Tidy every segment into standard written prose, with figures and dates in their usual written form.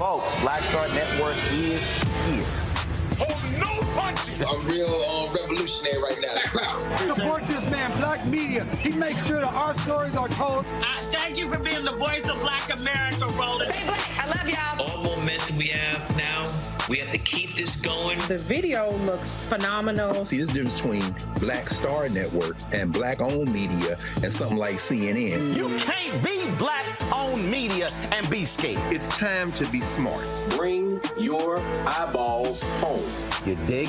Folks, Black Star Network is here. Hold no punches. I'm real revolutionary right now. Support this man, Black Media. He makes sure that our stories are told. Thank you for being the voice of Black America, Roland. Stay black. I love y'all. All momentum we have now, we have to keep this going. The video looks phenomenal. See, this difference between Black Star Network and Black-owned media and something like CNN. You can't be Black-owned media and be scared. It's time to be smart. Bring your eyeballs home. You dig?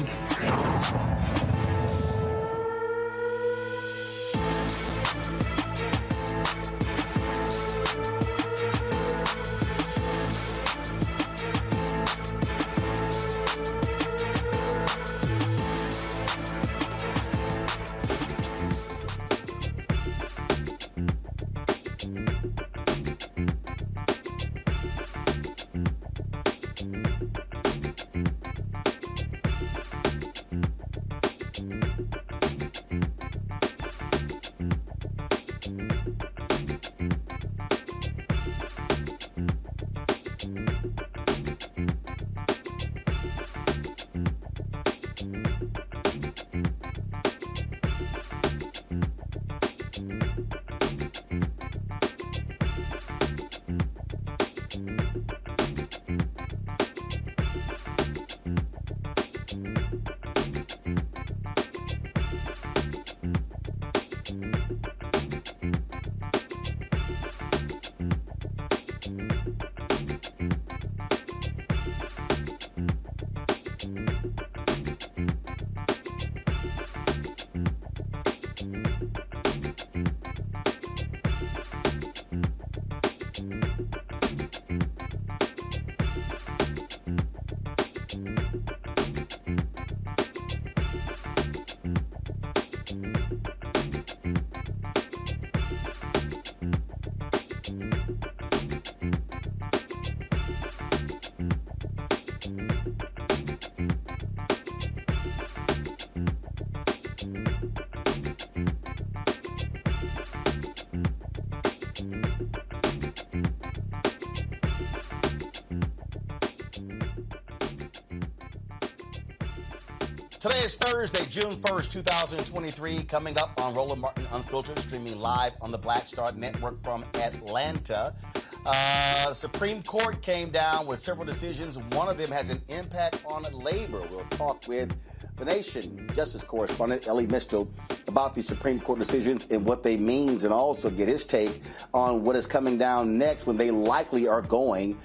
Today is Thursday, June 1st, 2023, coming up on Roland Martin Unfiltered, streaming live on the Black Star Network from Atlanta. The Supreme Court came down with several decisions. One of them has an impact on labor. We'll talk with the Nation Justice Correspondent Elie Mystal about the Supreme Court decisions and what they mean, and also get his take on what is coming down next when they likely are going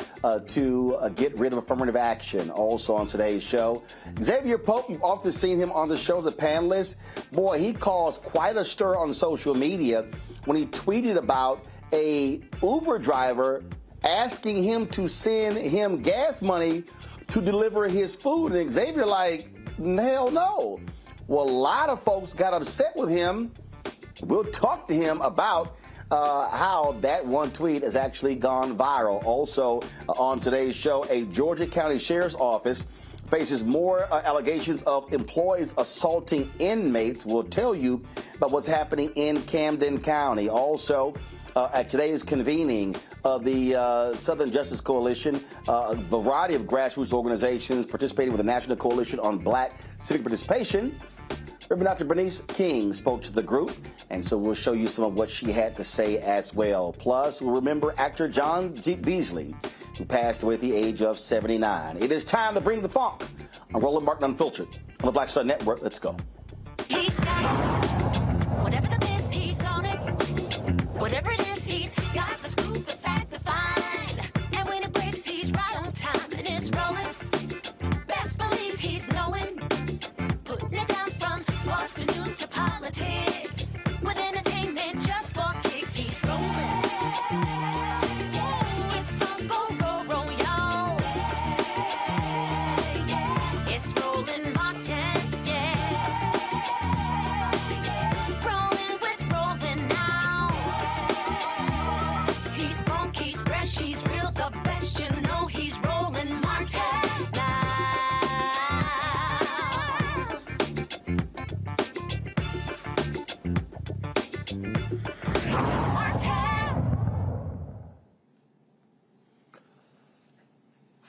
to get rid of affirmative action. Also on today's show, Exavier Pope, you've often seen him on the show as a panelist. Boy, he caused quite a stir on social media when he tweeted about a Uber driver asking him to send him gas money to deliver his food. And Exavier like, hell no. Well, a lot of folks got upset with him. We'll talk to him about how that one tweet has actually gone viral. Also on today's show, a Georgia County Sheriff's Office faces more allegations of employees assaulting inmates. We'll tell you about what's happening in Camden County. Also, at today's convening of the Southern Justice Coalition, a variety of grassroots organizations participating with the National Coalition on Black Civic Participation. Reverend Dr. Bernice King spoke to the group, and so we'll show you some of what she had to say as well. Plus, we'll remember actor John Beasley, who passed away at the age of 79. It is time to bring the funk on Roland Martin Unfiltered on the Black Star Network. Let's go. He's got it. Whatever the miss, he's on it. Whatever it is, he's got the scoop, the fact, the find. And when it breaks, he's right on time and it's rolling. Best believe he's knowing. Putting it down from sports to news to politics. With entertainment just for kicks, he's rolling. It's on go, roll, y'all. It's Roland Martin, rolling with Roland now. He's funk, he's fresh, he's real, the best, you know he's Roland Martin now.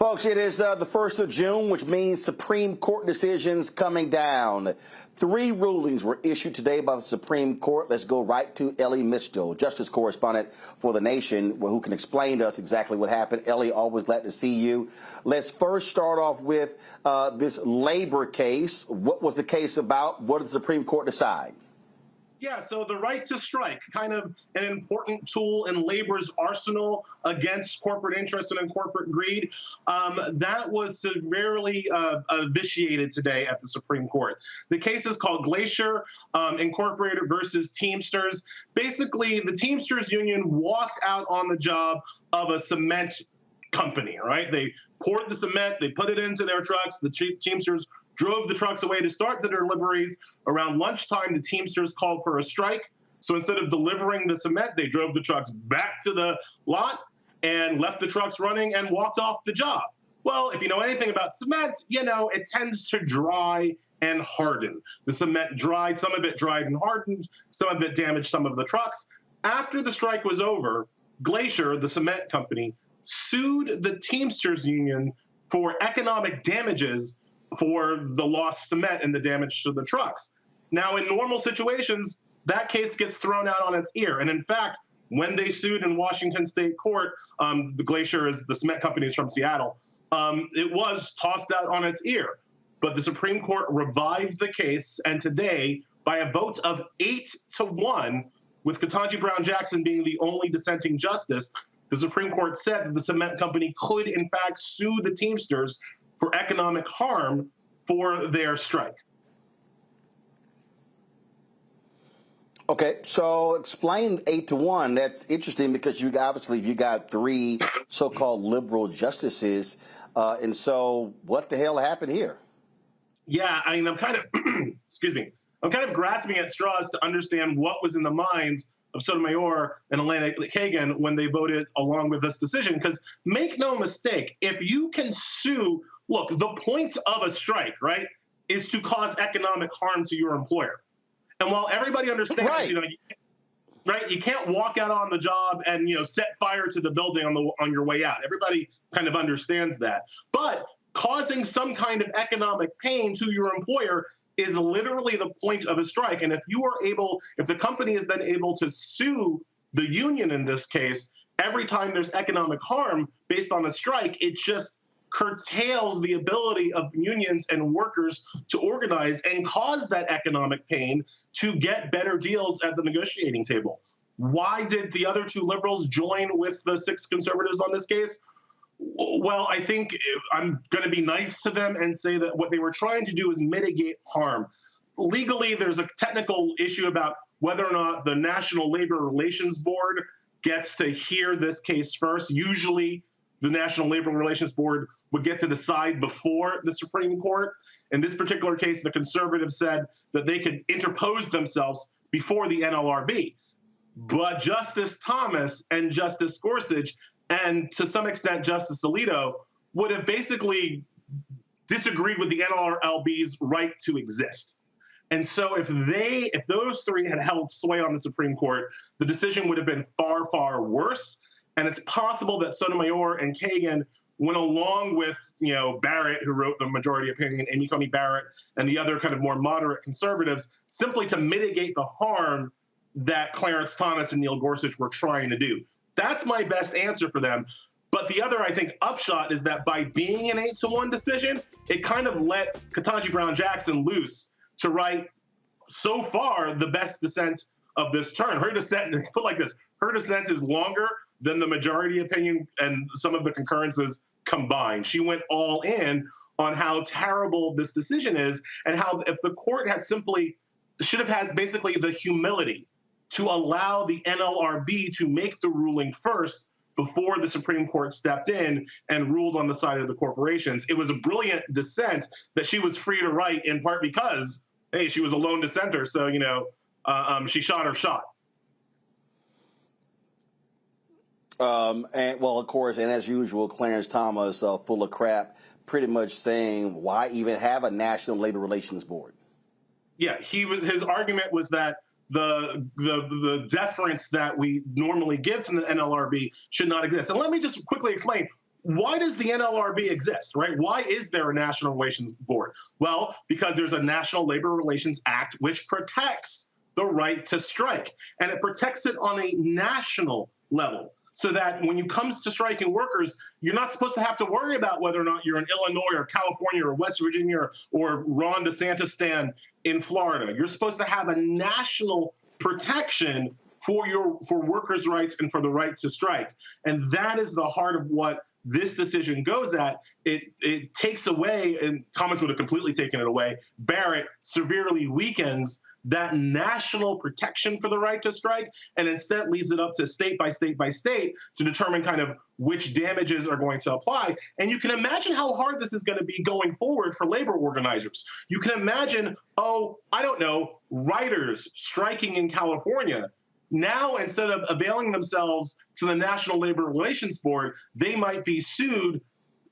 Folks, it is the 1st of June, which means Supreme Court decisions coming down. 3 rulings were issued today by the Supreme Court. Let's go right to Elie Mystal, Justice Correspondent for The Nation, who can explain to us exactly what happened. Elie, always glad to see you. Let's first start off with this labor case. What was the case about? What did the Supreme Court decide? Yeah, so the right to strike, kind of an important tool in labor's arsenal against corporate interest and corporate greed, that was severely vitiated today at the Supreme Court. The case is called Glacier Incorporated versus Teamsters. Basically, the Teamsters union walked out on the job of a cement company, right? They poured the cement, they put it into their trucks, the Teamsters drove the trucks away to start the deliveries. Around lunchtime, the Teamsters called for a strike. So instead of delivering the cement, they drove the trucks back to the lot and left the trucks running and walked off the job. Well, if you know anything about cement, you know it tends to dry and harden. The cement dried, some of it dried and hardened, some of it damaged some of the trucks. After the strike was over, Glacier, the cement company, sued the Teamsters union for economic damages for the lost cement and the damage to the trucks. Now, in normal situations, that case gets thrown out on its ear. And in fact, when they sued in Washington State Court, the Glacier is the cement company is from Seattle, it was tossed out on its ear. But the Supreme Court revived the case, and today, by a vote of 8-1, with Ketanji Brown Jackson being the only dissenting justice, the Supreme Court said that the cement company could, in fact, sue the Teamsters for economic harm for their strike. Okay, so explain 8-1. That's interesting because you got 3 so-called liberal justices, and so what the hell happened here? Yeah, I mean, I'm kind of, excuse me, I'm kind of grasping at straws to understand what was in the minds of Sotomayor and Elena Kagan when they voted along with this decision. Because make no mistake, if you can sue, look, the point of a strike, right, is to cause economic harm to your employer. And while everybody understands, right, you can't walk out on the job and set fire to the building on your way out. Everybody kind of understands that. But causing some kind of economic pain to your employer is literally the point of a strike. And if the company is then able to sue the union in this case, every time there's economic harm based on a strike, it just curtails the ability of unions and workers to organize and cause that economic pain to get better deals at the negotiating table. Why did the other 2 liberals join with the 6 conservatives on this case? Well, I think I'm going to be nice to them and say that what they were trying to do is mitigate harm. Legally, there's a technical issue about whether or not the National Labor Relations Board gets to hear this case first. Usually, the National Labor Relations Board would get to decide before the Supreme Court. In this particular case, the conservatives said that they could interpose themselves before the NLRB. But Justice Thomas and Justice Gorsuch, and to some extent Justice Alito, would have basically disagreed with the NLRB's right to exist. And so if those 3 had held sway on the Supreme Court, the decision would have been far, far worse. And it's possible that Sotomayor and Kagan went along with, Barrett, who wrote the majority opinion, Amy Coney Barrett, and the other kind of more moderate conservatives, simply to mitigate the harm that Clarence Thomas and Neil Gorsuch were trying to do. That's my best answer for them. But the other, I think, upshot is that by being an 8-1 decision, it kind of let Ketanji Brown Jackson loose to write, so far, the best dissent of this term. Her dissent, put like this, her dissent is longer than the majority opinion and some of the concurrences combined. She went all in on how terrible this decision is and how if the court should have had basically the humility to allow the NLRB to make the ruling first before the Supreme Court stepped in and ruled on the side of the corporations. It was a brilliant dissent that she was free to write, in part because, hey, she was a lone dissenter, so, she shot her shot. And well, of course, and as usual, Clarence Thomas, full of crap, pretty much saying, why even have a National Labor Relations Board? Yeah, his argument was that the deference that we normally give from the NLRB should not exist. And let me just quickly explain why does the NLRB exist, right? Why is there a National Relations Board? Well, because there's a National Labor Relations Act which protects the right to strike, and it protects it on a national level, so that when it comes to striking workers, you're not supposed to have to worry about whether or not you're in Illinois or California or West Virginia or Ron DeSantis stand in Florida. You're supposed to have a national protection for workers' rights and for the right to strike. And that is the heart of what this decision goes at. It takes away, and Thomas would have completely taken it away, Barrett severely weakens that national protection for the right to strike, and instead leaves it up to state by state by state to determine kind of which damages are going to apply. And you can imagine how hard this is going to be going forward for labor organizers. You can imagine, I don't know, writers striking in California. Now, instead of availing themselves to the National Labor Relations Board, they might be sued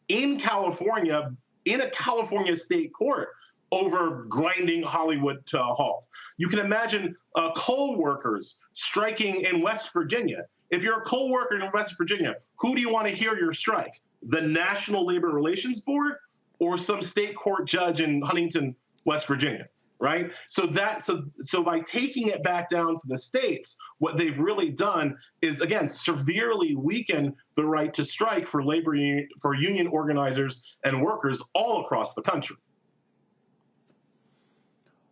in California, in a California state court, over grinding Hollywood to a halt. You can imagine coal workers striking in West Virginia. If you're a coal worker in West Virginia, who do you want to hear your strike? The National Labor Relations Board or some state court judge in Huntington, West Virginia, right? So by taking it back down to the states, what they've really done is, again, severely weaken the right to strike for union organizers and workers all across the country.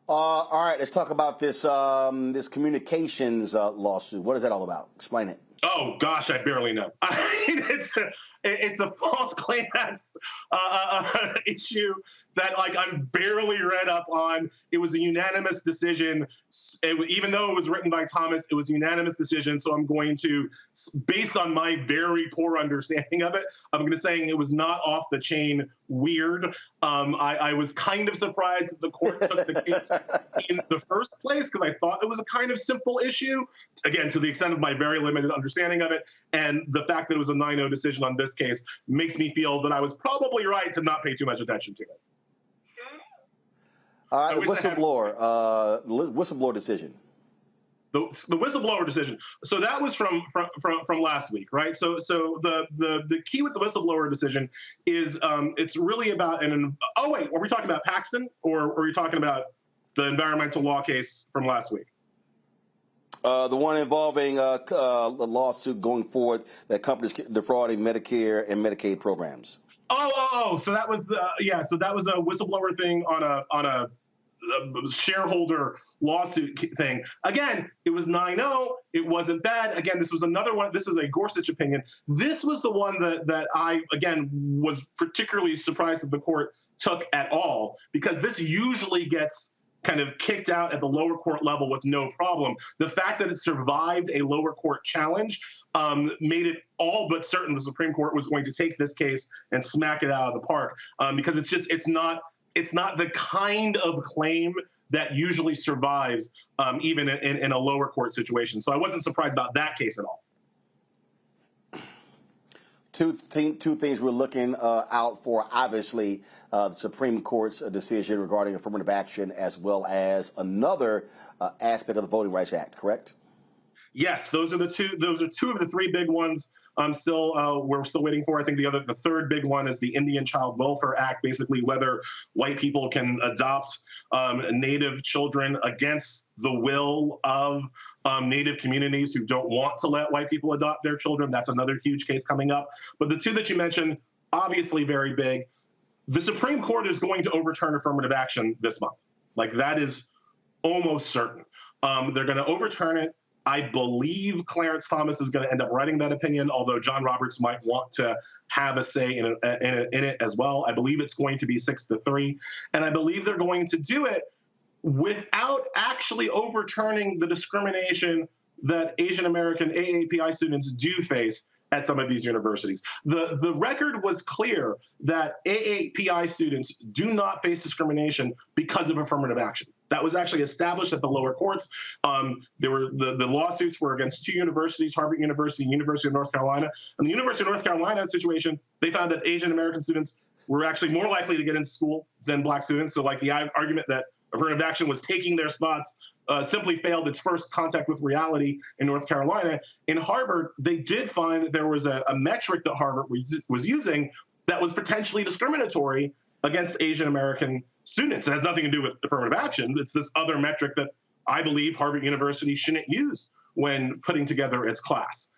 All right, let's talk about this this communications lawsuit. What is that all about? Explain it. Oh gosh, I barely know. I mean, it's a false claim acts issue that I'm barely read up on. It was a unanimous decision. Even though it was written by Thomas, it was a unanimous decision. So I'm going to, based on my very poor understanding of it, I'm going to say it was not off the chain weird. I was kind of surprised that the court took the case in the first place, because I thought it was a kind of simple issue, again, to the extent of my very limited understanding of it. And the fact that it was a 9-0 decision on this case makes me feel that I was probably right to not pay too much attention to it. All right, whistleblower decision. The whistleblower decision. So that was from last week, right? So the key with the whistleblower decision is it's really about oh wait, are we talking about Paxton, or are you talking about the environmental law case from last week? The one involving the lawsuit going forward that companies defrauding Medicare and Medicaid programs. So that was so that was a whistleblower thing on a shareholder lawsuit thing. Again, it was 9-0. It wasn't bad. Again, this was another one. This is a Gorsuch opinion. This was the one that I, again, was particularly surprised that the court took at all, because this usually gets kind of kicked out at the lower court level with no problem. The fact that it survived a lower court challenge made it all but certain the Supreme Court was going to take this case and smack it out of the park, because it's not the kind of claim that usually survives even in a lower court situation. So I wasn't surprised about that case at all. Two things we're looking out for, obviously, the Supreme Court's decision regarding affirmative action, as well as another aspect of the Voting Rights Act, correct? Yes, those are two of the three big ones. We're still waiting for. I think the third big one is the Indian Child Welfare Act, basically whether white people can adopt Native children against the will of Native communities who don't want to let white people adopt their children. That's another huge case coming up. But the two that you mentioned, obviously very big. The Supreme Court is going to overturn affirmative action this month. That is almost certain. They're going to overturn it. I believe Clarence Thomas is going to end up writing that opinion, although John Roberts might want to have a say in it as well. I believe it's going to be 6-3. And I believe they're going to do it without actually overturning the discrimination that Asian American AAPI students do face at some of these universities. The record was clear that AAPI students do not face discrimination because of affirmative action. That was actually established at the lower courts. The lawsuits were against two universities, Harvard University and University of North Carolina. And the University of North Carolina situation, they found that Asian American students were actually more likely to get into school than black students. So the argument that affirmative action was taking their spots simply failed its first contact with reality in North Carolina. In Harvard, they did find that there was a metric that Harvard was using that was potentially discriminatory against Asian American students. It has nothing to do with affirmative action. It's this other metric that I believe Harvard University shouldn't use when putting together its class.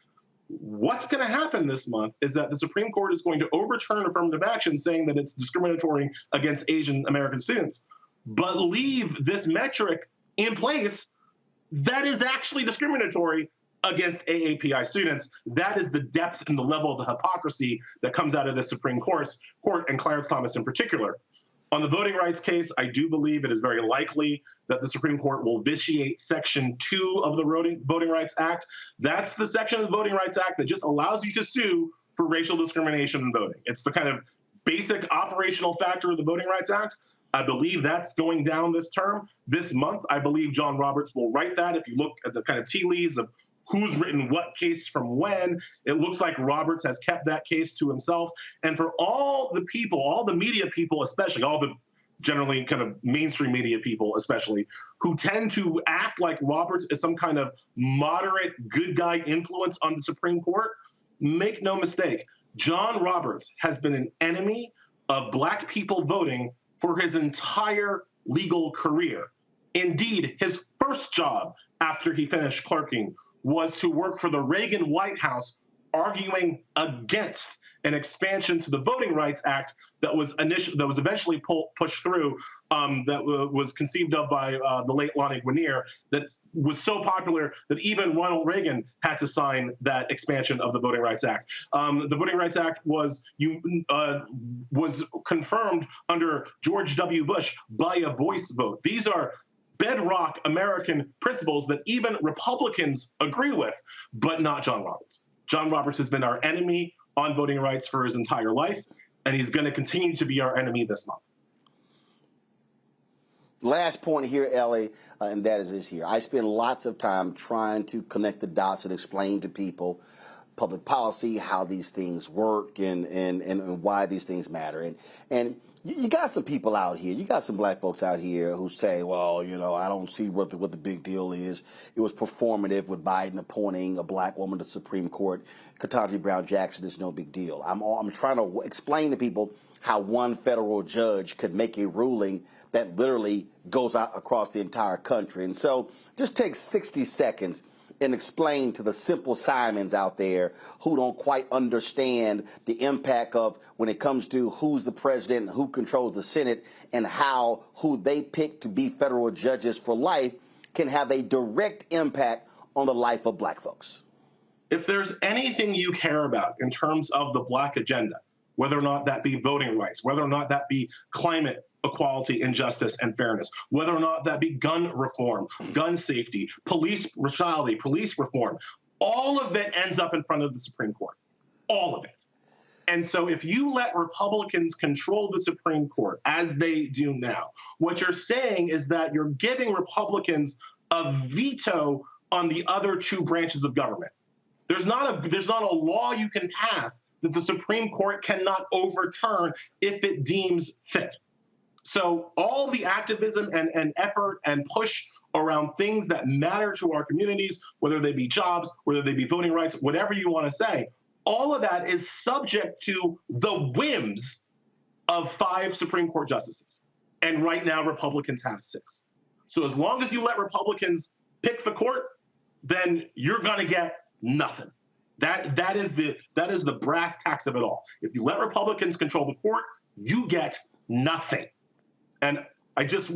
What's going to happen this month is that the Supreme Court is going to overturn affirmative action, saying that it's discriminatory against Asian American students, but leave this metric in place that is actually discriminatory against AAPI students. That is the depth and the level of the hypocrisy that comes out of the Supreme Court, and Clarence Thomas in particular. On the voting rights case, I do believe it is very likely that the Supreme Court will vitiate Section 2 of the Voting Rights Act. That's the section of the Voting Rights Act that just allows you to sue for racial discrimination in voting. It's the kind of basic operational factor of the Voting Rights Act. I believe that's going down this term. This month, I believe John Roberts will write that. If you look at the kind of tea leaves of who's written what case from when, it looks like Roberts has kept that case to himself. And for all the people, all the media people, especially all the generally kind of mainstream media people, especially, who tend to act like Roberts is some kind of moderate good guy influence on the Supreme Court, make no mistake, John Roberts has been an enemy of Black people voting for his entire legal career. Indeed, his first job after he finished clerking was to work for the Reagan White House, arguing against an expansion to the Voting Rights Act that was eventually pushed through, that was conceived of by the late Lonnie Guinier, that was so popular that even Ronald Reagan had to sign that expansion of the Voting Rights Act. The Voting Rights Act was confirmed under George W. Bush by a voice vote. These are bedrock American principles that even Republicans agree with, but not John Roberts. John Roberts has been our enemy on voting rights for his entire life, and he's going to continue to be our enemy this month. Last point here, Elie, and that is this here. I spend lots of time trying to connect the dots and explain to people public policy, how these things work, and why these things matter. And you got some people out here, you got some Black folks out here who say, well, you know, I don't see what the big deal is. It was performative with Biden appointing a Black woman to the Supreme Court. Ketanji Brown Jackson is no big deal. I'm trying to explain to people how one federal judge could make a ruling that literally goes out across the entire country. And so just take 60 seconds and explain to the simple Simons out there who don't quite understand the impact of when it comes to who's the president, who controls the Senate, and how who they pick to be federal judges for life can have a direct impact on the life of Black folks. If there's anything you care about in terms of the Black agenda, whether or not that be voting rights, whether or not that be climate equality and justice and fairness, whether or not that be gun reform, gun safety, police brutality, police reform, all of it ends up in front of the Supreme Court, all of it. And so if you let Republicans control the Supreme Court, as they do now, what you're saying is that you're giving Republicans a veto on the other two branches of government. There's not a law you can pass that the Supreme Court cannot overturn if it deems fit. So all the activism and effort and push around things that matter to our communities, whether they be jobs, whether they be voting rights, whatever you want to say, all of that is subject to the whims of 5 Supreme Court justices. And right now, Republicans have 6. So as long as you let Republicans pick the court, then you're going to get nothing. That is the brass tacks of it all. If you let Republicans control the court, you get nothing. And I just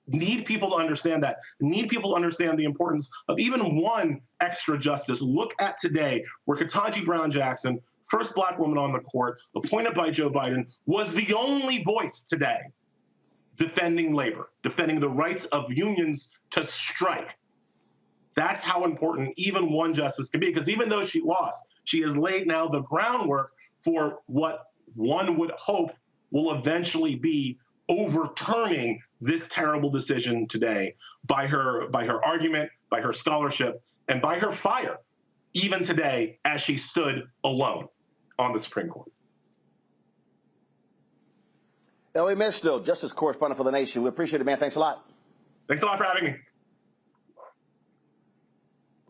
need people to understand that. Need people to understand the importance of even one extra justice. Look at today, where Ketanji Brown Jackson, first Black woman on the court, appointed by Joe Biden, was the only voice today defending labor, defending the rights of unions to strike. That's how important even one justice can be, because even though she lost, she has laid now the groundwork for what one would hope will eventually be overturning this terrible decision today by her argument, by her scholarship, and by her fire, even today as she stood alone on the Supreme Court. Elie Mystal, Justice Correspondent for The Nation. We appreciate it, man. Thanks a lot. Thanks a lot for having me.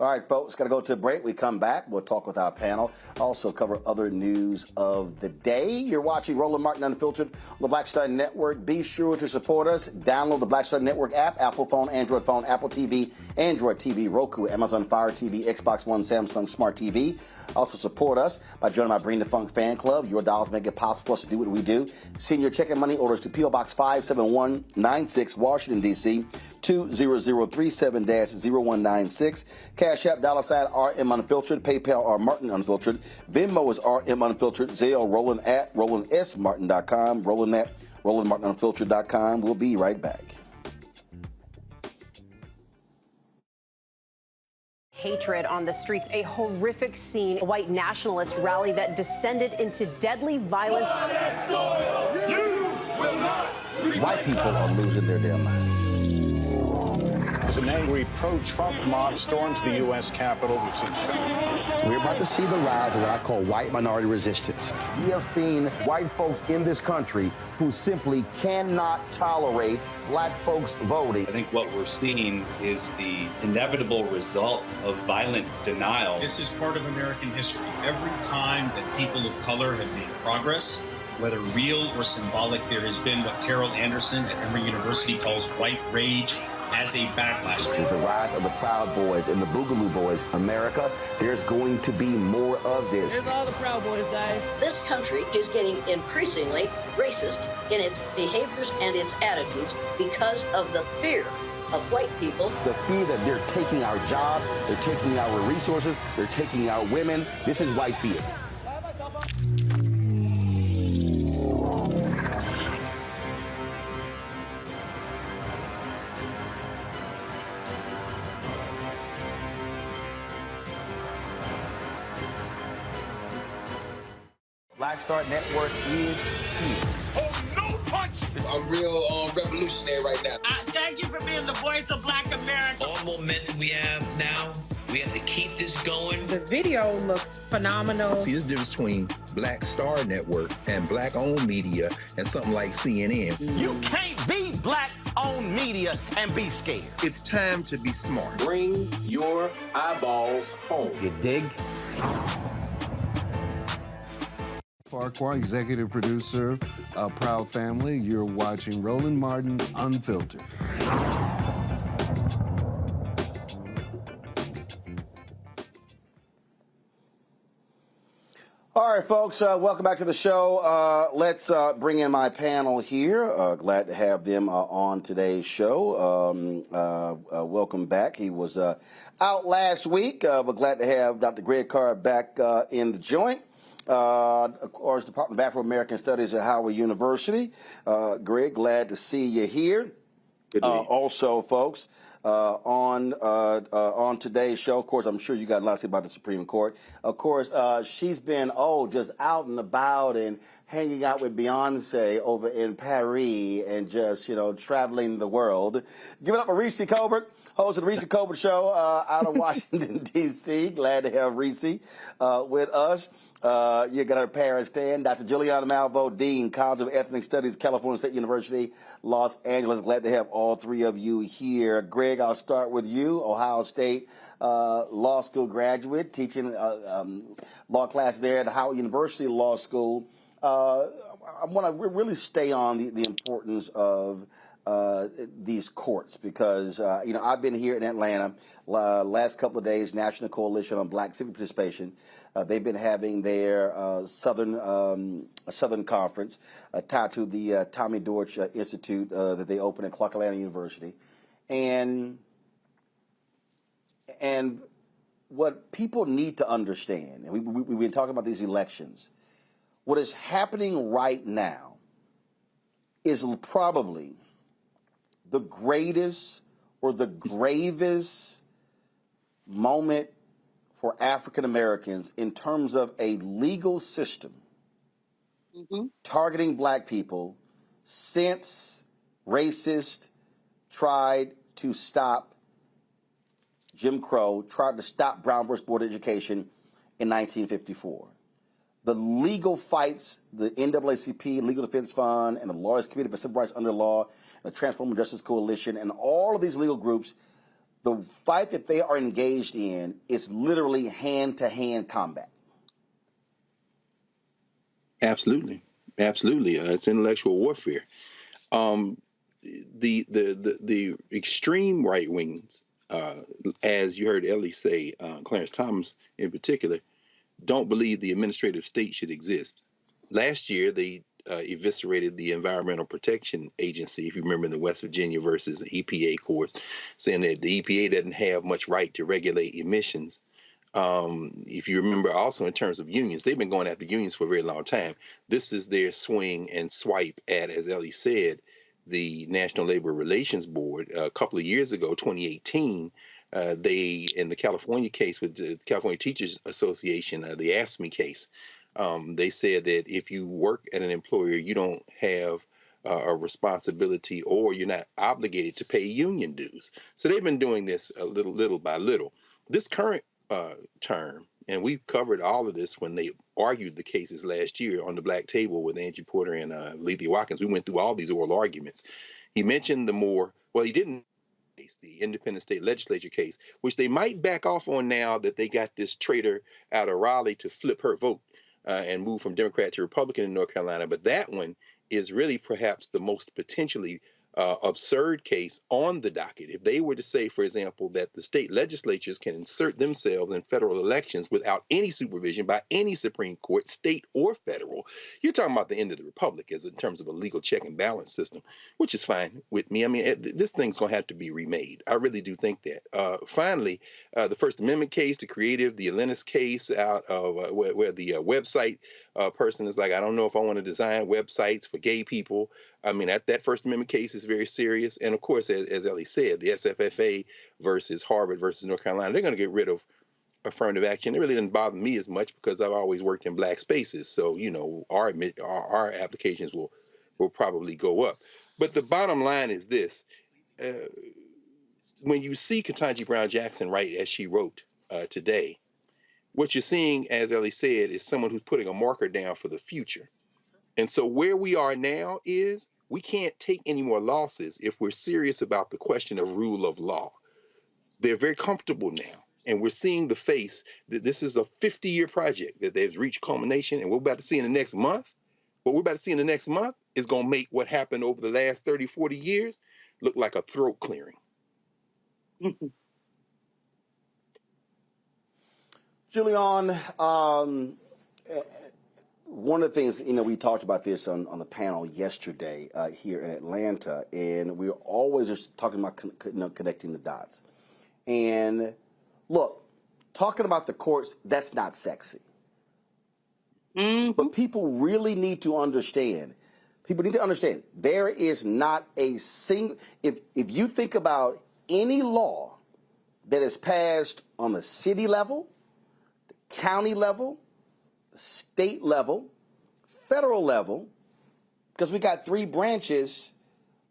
All right, folks, got to go to a break. We come back. We'll talk with our panel. Also cover other news of the day. You're watching Roland Martin Unfiltered on the Black Star Network. Be sure to support us. Download the Black Star Network app, Apple phone, Android phone, Apple TV, Android TV, Roku, Amazon Fire TV, Xbox One, Samsung Smart TV. Also support us by joining my Bring the Funk fan club. Your dollars make it possible for us to do what we do. Send your check and money orders to P.O. Box 57196, Washington, D.C., 20037-0196. Cash App, $RM Unfiltered. PayPal, R Martin Unfiltered. Venmo is RM Unfiltered. Zelle, Roland at RolandSMartin.com. Roland at RolandMartinUnfiltered.com. We'll be right back. Hatred on the streets, a horrific scene, a white nationalist rally that descended into deadly violence. White people are losing their damn minds. As an angry pro-Trump mob storms the U.S. Capitol, we've seen shooting. We're about to see the rise of what I call white minority resistance. We have seen white folks in this country who simply cannot tolerate black folks voting. I think what we're seeing is the inevitable result of violent denial. This is part of American history. Every time that people of color have made progress, whether real or symbolic, there has been what Carol Anderson at Emory University calls white rage as a backlash. This is the rise of the Proud Boys and the Boogaloo Boys. America, there's going to be more of this. Here's all the Proud Boys, guys. This country is getting increasingly racist in its behaviors and its attitudes because of the fear of white people. The fear that they're taking our jobs, they're taking our resources, they're taking our women. This is white fear. Black Star Network is here. Oh, no punch! I'm real revolutionary right now. Thank you for being the voice of Black America. All momentum we have now, we have to keep this going. The video looks phenomenal. See, this difference between Black Star Network and black-owned media and something like CNN. You can't be black-owned media and be scared. It's time to be smart. Bring your eyeballs home. You dig? Farquhar, executive producer of Proud Family. You're watching Roland Martin Unfiltered. All right, folks, welcome back to the show. Let's bring in my panel here. Glad to have them on today's show. Welcome back. He was out last week, but glad to have Dr. Greg Carr back in the joint. Of course, Department of Afro-American Studies at Howard University. Greg, glad to see you here. Also, folks, on today's show, of course, I'm sure you got a lot to say about the Supreme Court. Of course, she's been, just out and about and hanging out with Beyonce over in Paris and just, traveling the world. Give it up for Reese Colbert, host of the Reese Colbert Show out of Washington, D.C. Glad to have Reese with us. You got our Paris stand, Dr. Juliana Malvo, Dean, College of Ethnic Studies, California State University, Los Angeles. Glad to have all three of you here. Greg, I'll start with you, Ohio State law school graduate, teaching law class there at Howard University Law School. I want to really stay on the importance of these courts because, I've been here in Atlanta last couple of days, National Coalition on Black Civic Participation. They've been having their Southern Conference tied to the Tommy Dortch Institute that they opened at Clark Atlanta University. And what people need to understand, and we've been talking about these elections, what is happening right now is probably the greatest or the gravest moment for African Americans in terms of a legal system targeting black people since racists tried to stop Jim Crow, tried to stop Brown versus Board of Education in 1954. The legal fights, the NAACP, Legal Defense Fund, and the Lawyers Committee for Civil Rights Under Law, the Transformative Justice Coalition, and all of these legal groups the fight that they are engaged in is literally hand-to-hand combat. Absolutely. Absolutely. It's intellectual warfare. The extreme right wings, as you heard Elie say, Clarence Thomas in particular, don't believe the administrative state should exist. Last year, they eviscerated the Environmental Protection Agency, if you remember, in the West Virginia versus EPA course, saying that the EPA doesn't have much right to regulate emissions. If you remember, also in terms of unions, they've been going after unions for a very long time. This is their swing and swipe at, as Elie said, the National Labor Relations Board. A couple of years ago, 2018, they, in the California case with the California Teachers Association, the AFSCME case, they said that if you work at an employer, you don't have a responsibility, or you're not obligated to pay union dues. So they've been doing this little by little. This current term, and we've covered all of this when they argued the cases last year on the Black Table with Angie Porter and Lethea Watkins. We went through all these oral arguments. He mentioned he didn't, the independent state legislature case, which they might back off on now that they got this traitor out of Raleigh to flip her vote and move from Democrat to Republican in North Carolina. But that one is really perhaps the most potentially absurd case on the docket. If they were to say, for example, that the state legislatures can insert themselves in federal elections without any supervision by any Supreme Court, state or federal, you're talking about the end of the republic as in terms of a legal check and balance system, which is fine with me. I mean, this thing's going to have to be remade. I really do think that. Finally, the First Amendment case, the Lennis case out of where the website person is like, I don't know if I want to design websites for gay people. I mean, that First Amendment case is very serious. And of course, as Elie said, the SFFA versus Harvard versus North Carolina, they're going to get rid of affirmative action. It really doesn't bother me as much because I've always worked in black spaces. So, you know, our applications will probably go up. But the bottom line is this. When you see Ketanji Brown Jackson write as she wrote today, what you're seeing, as Elie said, is someone who's putting a marker down for the future. And so where we are now is we can't take any more losses if we're serious about the question of rule of law. They're very comfortable now. And we're seeing the face that this is a 50-year project that they've reached culmination. And what we're about to see in the next month, is going to make what happened over the last 30, 40 years look like a throat clearing. Julian, one of the things, you know, we talked about this on the panel yesterday here in Atlanta, and we were always just talking about connecting the dots. And look, talking about the courts, that's not sexy. But people really need to understand. There is not a single, if you think about any law that is passed on the city level, the county level, the state level, federal level, because we got 3 branches,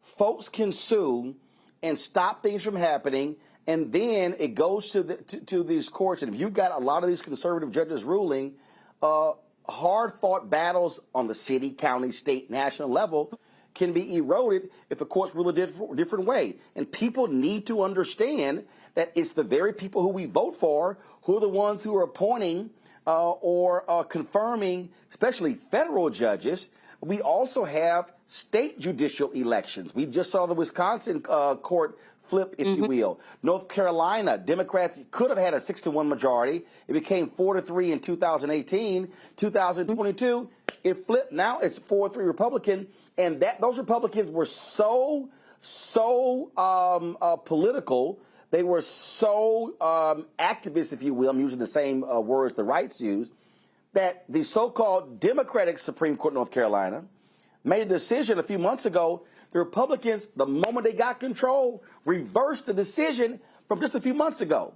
folks can sue and stop things from happening, and then it goes to these courts. And if you've got a lot of these conservative judges ruling, hard-fought battles on the city, county, state, national level can be eroded if the courts rule a different way. And people need to understand that it's the very people who we vote for who are the ones who are appointing or confirming, especially federal judges. We also have state judicial elections. We just saw the Wisconsin court flip, if you will. North Carolina, Democrats could have had a 6-1 majority. It became 4-3 in 2018. 2022, it flipped. Now it's 4-3 Republican. And those Republicans were so political. They were so activist, if you will. I'm using the same words the rights use, that the so-called Democratic Supreme Court of North Carolina made a decision a few months ago. The Republicans, the moment they got control, reversed the decision from just a few months ago.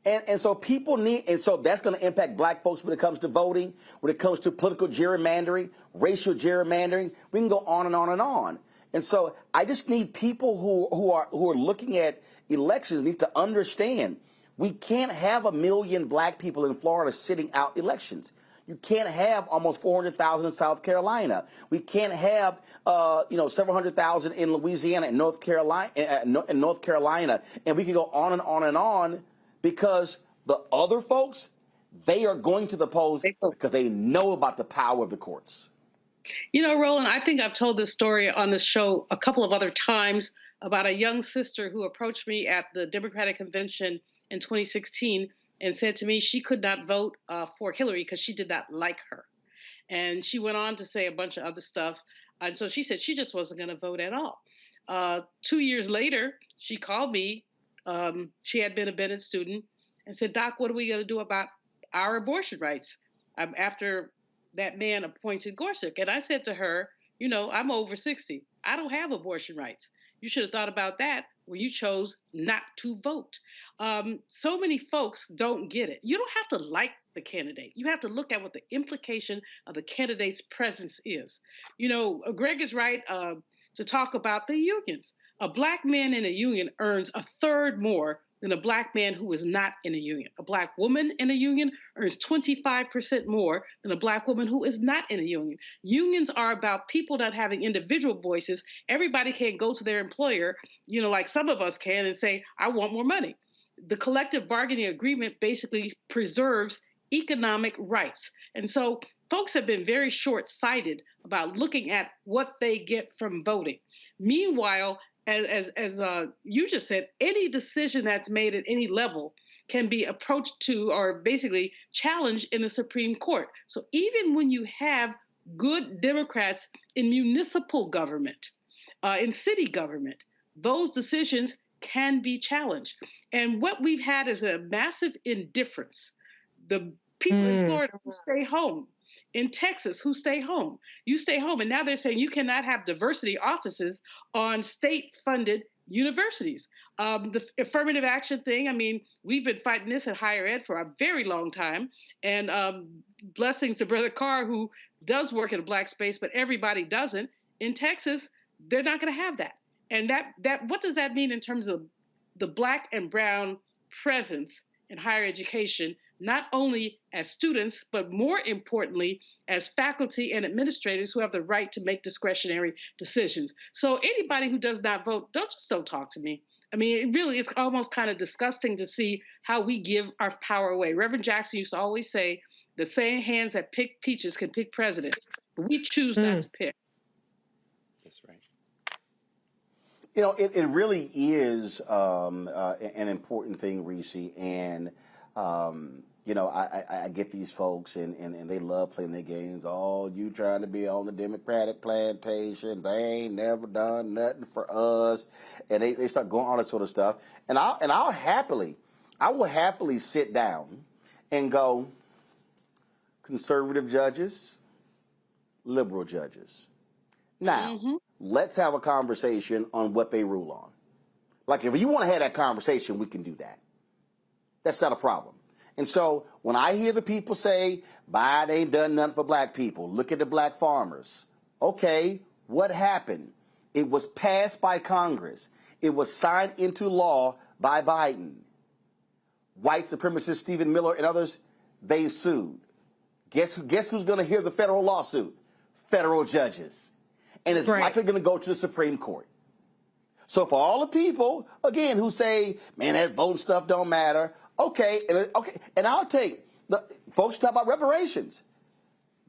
And so people need, and so that's going to impact black folks when it comes to voting, when it comes to political gerrymandering, racial gerrymandering. We can go on and on and on. And so I just need people who are looking at elections need to understand we can't have 1 million black people in Florida sitting out elections. You can't have almost 400,000 in South Carolina. We can't have, several 100,000 in Louisiana and North Carolina, and we can go on and on and on, because the other folks, they are going to the polls because they know about the power of the courts. You know, Roland, I think I've told this story on the show a couple of other times about a young sister who approached me at the Democratic Convention in 2016 and said to me she could not vote for Hillary because she did not like her. And she went on to say a bunch of other stuff. And so she said she just wasn't going to vote at all. 2 years later, she called me. She had been a Bennett student and said, Doc, what are we going to do about our abortion rights after that man appointed Gorsuch? And I said to her, you know, I'm over 60. I don't have abortion rights. You should have thought about that when you chose not to vote. So many folks don't get it. You don't have to like the candidate. You have to look at what the implication of the candidate's presence is. You know, Greg is right to talk about the unions. A black man in a union earns a third more than a black man who is not in a union. A black woman in a union earns 25% more than a black woman who is not in a union. Unions are about people not having individual voices. Everybody can't go to their employer, you know, like some of us can, and say, I want more money. The collective bargaining agreement basically preserves economic rights. And so folks have been very short-sighted about looking at what they get from voting. Meanwhile, as you just said, any decision that's made at any level can be approached to or basically challenged in the Supreme Court. So even when you have good Democrats in municipal government, in city government, those decisions can be challenged. And what we've had is a massive indifference. The people in Florida who stay home, in Texas who stay home. You stay home, and now they're saying you cannot have diversity offices on state-funded universities. The affirmative action thing, I mean, we've been fighting this at higher ed for a very long time, and blessings to Brother Carr, who does work in a black space, but everybody doesn't. In Texas, they're not going to have that. And that what does that mean in terms of the black and brown presence in higher education, not only as students, but more importantly, as faculty and administrators who have the right to make discretionary decisions. So anybody who does not vote, don't talk to me. I mean, it really is almost kind of disgusting to see how we give our power away. Reverend Jackson used to always say, the same hands that pick peaches can pick presidents, but we choose not to pick. That's right. You know, it really is an important thing, Reese, and you know, I get these folks and they love playing their games. Oh, you trying to be on the Democratic plantation. They ain't never done nothing for us. And they start going all that sort of stuff. And I will happily sit down and go, conservative judges, liberal judges. Now, let's have a conversation on what they rule on. Like, if you want to have that conversation, we can do that. That's not a problem. And so when I hear the people say, Biden ain't done nothing for black people, look at the black farmers. Okay, what happened? It was passed by Congress. It was signed into law by Biden. White supremacist Stephen Miller and others, they sued. Guess who's going to hear the federal lawsuit? Federal judges. And it's likely going to go to the Supreme Court. So for all the people, again, who say, man, that voting stuff don't matter, okay, and I'll take the folks talk about reparations.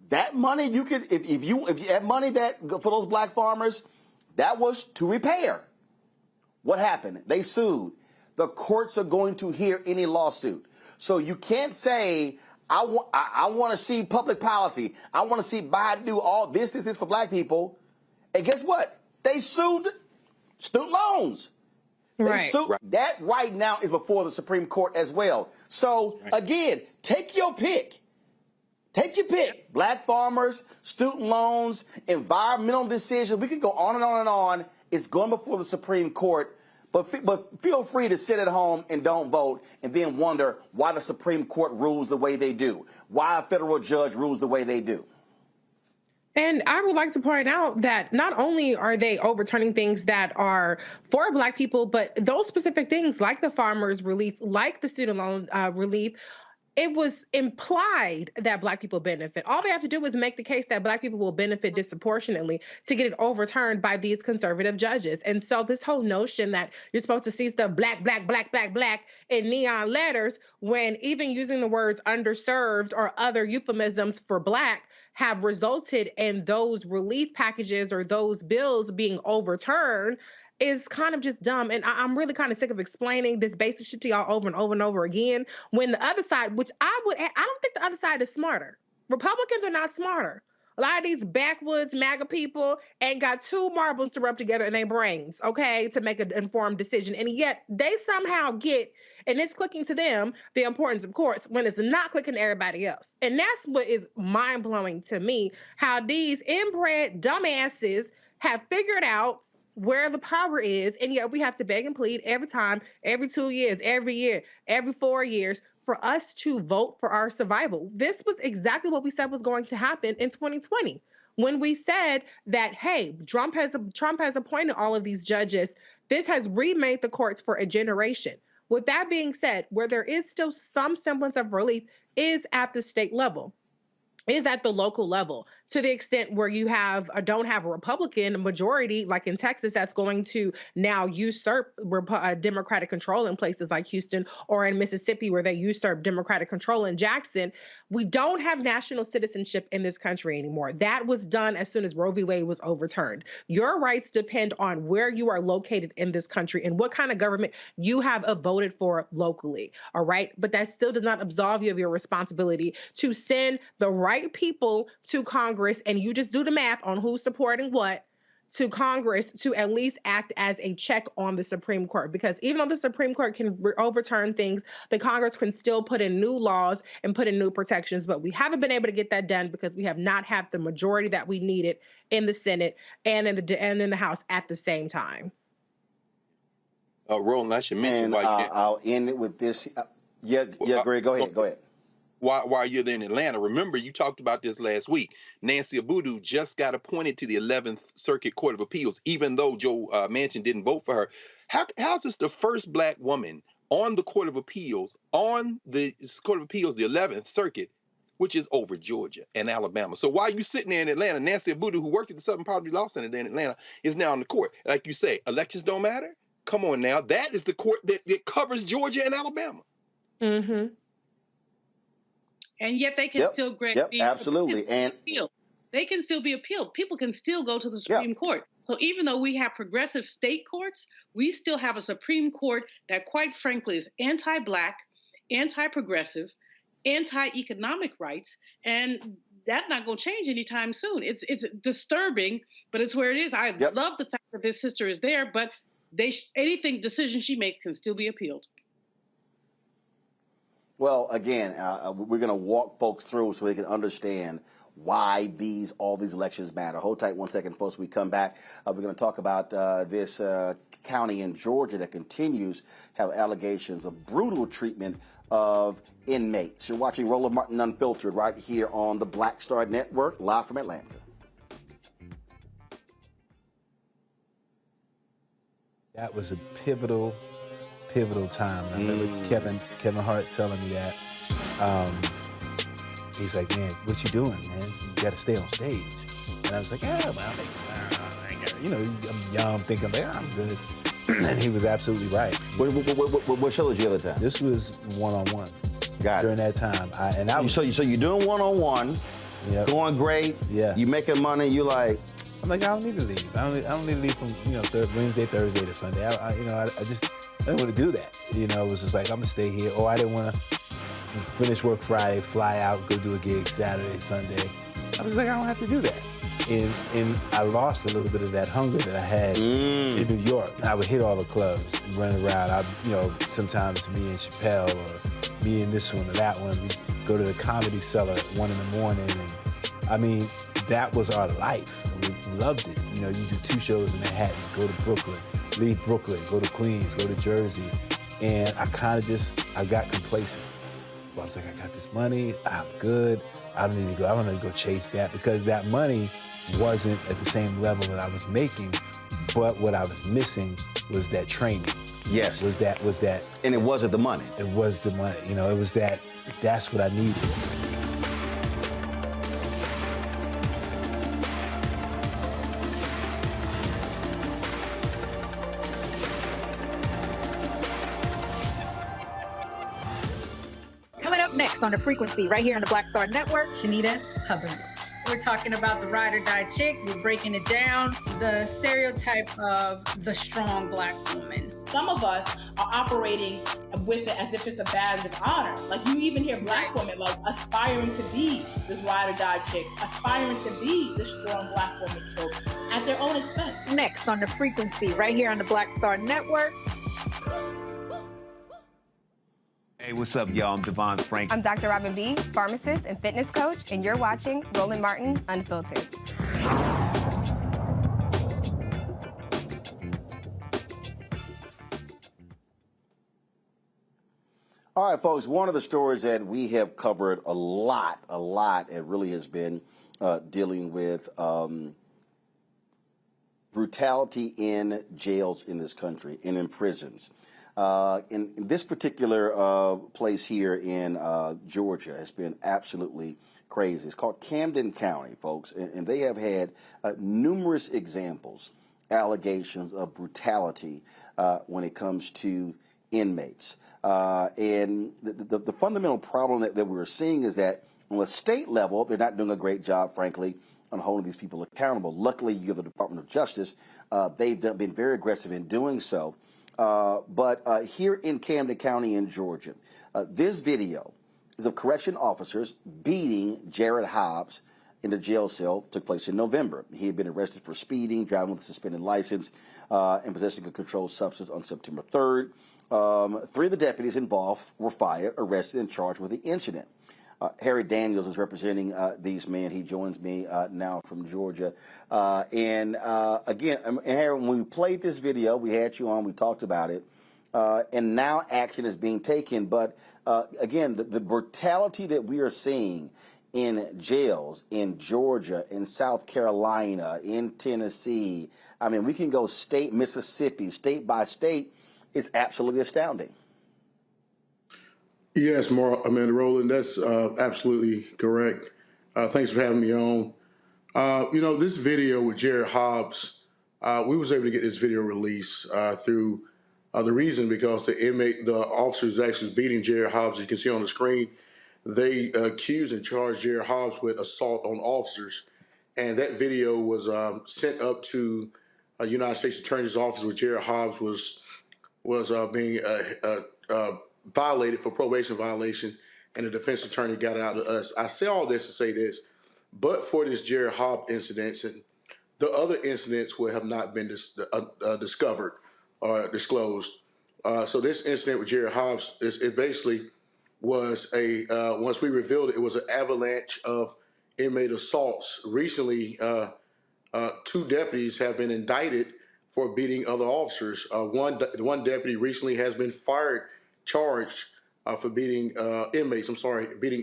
That money you could, if you had money that for those black farmers, that was to repair. What happened? They sued. The courts are going to hear any lawsuit. So you can't say, I want to see public policy. I want to see Biden do all this for black people. And guess what? They sued student loans. That right now is before the Supreme Court as well. So, again, take your pick. Take your pick. Black farmers, student loans, environmental decisions. We could go on and on and on. It's going before the Supreme Court. But feel free to sit at home and don't vote and then wonder why the Supreme Court rules the way they do, why a federal judge rules the way they do. And I would like to point out that not only are they overturning things that are for black people, but those specific things like the farmers relief, like the student loan relief, it was implied that Black people benefit. All they have to do is make the case that Black people will benefit disproportionately to get it overturned by these conservative judges. And so this whole notion that you're supposed to see stuff black, black, black, black, black in neon letters, when even using the words underserved or other euphemisms for Black have resulted in those relief packages or those bills being overturned, is kind of just dumb. And I'm really kind of sick of explaining this basic shit to y'all over and over and over again, when the other side, which I don't think the other side is smarter. Republicans are not smarter. A lot of these backwoods MAGA people ain't got two marbles to rub together in their brains, okay, to make an informed decision. And yet they somehow get, and it's clicking to them, the importance of courts when it's not clicking to everybody else. And that's what is mind-blowing to me, how these inbred dumbasses have figured out where the power is, and yet we have to beg and plead every time, every 2 years, every year, every 4 years for us to vote for our survival. This was exactly what we said was going to happen in 2020. When we said that, hey, Trump has appointed all of these judges, this has remade the courts for a generation. With that being said, where there is still some semblance of relief is at the state level, is at the local level, to the extent where you don't have a Republican majority, like in Texas, that's going to now usurp Democratic control in places like Houston, or in Mississippi, where they usurp Democratic control in Jackson. We don't have national citizenship in this country anymore. That was done as soon as Roe v. Wade was overturned. Your rights depend on where you are located in this country and what kind of government you have voted for locally, all right? But that still does not absolve you of your responsibility to send the right people to Congress, and you just do the math on who's supporting what, to Congress to at least act as a check on the Supreme Court. Because even though the Supreme Court can overturn things, the Congress can still put in new laws and put in new protections. But we haven't been able to get that done because we have not had the majority that we needed in the Senate and in the House at the same time. Roland, I should mention. I'll end it with this. Greg, go ahead. While you're there in Atlanta, remember you talked about this last week. Nancy Abudu just got appointed to the 11th Circuit Court of Appeals, even though Joe Manchin didn't vote for her. How's this the first Black woman on the Court of Appeals, the 11th Circuit, which is over Georgia and Alabama? So while you're sitting there in Atlanta, Nancy Abudu, who worked at the Southern Poverty Law Center there in Atlanta, is now on the court. Like you say, elections don't matter? Come on now. That is the court that covers Georgia and Alabama. Mm-hmm. And yet they can still, Greg, absolutely. And they can still be appealed. People can still go to the Supreme Court. So even though we have progressive state courts, we still have a Supreme Court that, quite frankly, is anti-Black, anti-progressive, anti-economic rights, and that's not going to change anytime soon. It's disturbing, but it's where it is. I love the fact that this sister is there, but decision she makes can still be appealed. Well, again, we're going to walk folks through so they can understand why all these elections matter. Hold tight 1 second, folks. We come back. We're going to talk about this county in Georgia that continues to have allegations of brutal treatment of inmates. You're watching Roland Martin Unfiltered right here on the Black Star Network, live from Atlanta. That was a pivotal time. I remember Kevin Hart telling me that. He's like, man, what you doing, man? You got to stay on stage. And I was like, I'm young, thinking, I'm good. And he was absolutely right. What show was the other time? This was one-on-one. Got during that time. So you're doing one-on-one, going great. Yeah. You making money. You like. I'm like, I don't need to leave. I don't need to leave from Wednesday, Thursday to Sunday. I didn't want to do that. It was just like, I'm going to stay here. Or I didn't want to finish work Friday, fly out, go do a gig Saturday, Sunday. I was like, I don't have to do that. And I lost a little bit of that hunger that I had in New York. I would hit all the clubs, run around. Sometimes me and Chappelle, or me and this one or that one, we'd go to the Comedy Cellar at 1 a.m. And that was our life. We loved it. You do 2 shows in Manhattan, go to Brooklyn, leave Brooklyn, go to Queens, go to Jersey. And I got complacent. I was like, I got this money, I'm good. I don't need to go chase that, because that money wasn't at the same level that I was making, but what I was missing was that training. Yes. Was that. And it wasn't the money. It was the money. You know, it was that. That's what I needed. Coming up next on The Frequency, right here on the Black Star Network, Shanita Hubbard. We're talking about the ride or die chick. We're breaking it down. The stereotype of the strong Black woman. Some of us are operating with it as if it's a badge of honor. Like you even hear Black women like aspiring to be this ride or die chick, aspiring to be this strong Black woman trope at their own expense. Next on The Frequency, right here on the Black Star Network. Hey, what's up, y'all? I'm Devon Frank. I'm Dr. Robin B., pharmacist and fitness coach, and you're watching Roland Martin Unfiltered. All right, folks, one of the stories that we have covered a lot, it really has been dealing with brutality in jails in this country and in prisons. In this particular place here in Georgia has been absolutely crazy. It's called Camden County, folks, and they have had numerous examples, allegations of brutality when it comes to inmates. And the fundamental problem that we're seeing is that on the state level, they're not doing a great job, frankly, on holding these people accountable. Luckily, you have the Department of Justice. They've been very aggressive in doing so. But here in Camden County in Georgia, this video is of correction officers beating Jared Hobbs in a jail cell. Took place in November. He had been arrested for speeding, driving with a suspended license, and possessing a controlled substance on September 3rd. 3 of the deputies involved were fired, arrested, and charged with the incident. Harry Daniels is representing these men. He joins me now from Georgia. Again, Harry, when we played this video, we had you on, we talked about it, and now action is being taken. But again, the brutality that we are seeing in jails in Georgia, in South Carolina, in Tennessee, I mean, we can go state, Mississippi, state by state. It's absolutely astounding. Yes, Amanda Roland, that's absolutely correct. Thanks for having me on. This video with Jared Hobbs, we was able to get this video released through the reason because the officers actually beating Jared Hobbs. You can see on the screen, they accused and charged Jared Hobbs with assault on officers. And that video was sent up to United States Attorney's Office where Jared Hobbs was being violated for probation violation, and the defense attorney got it out to us. I say all this to say this, but for this Jared Hobbs incident, and the other incidents would have not been discovered or disclosed. So this incident with Jared Hobbs, it basically was once we revealed it, it was an avalanche of inmate assaults. Recently, 2 deputies have been indicted for beating other officers. One deputy recently has been charged for beating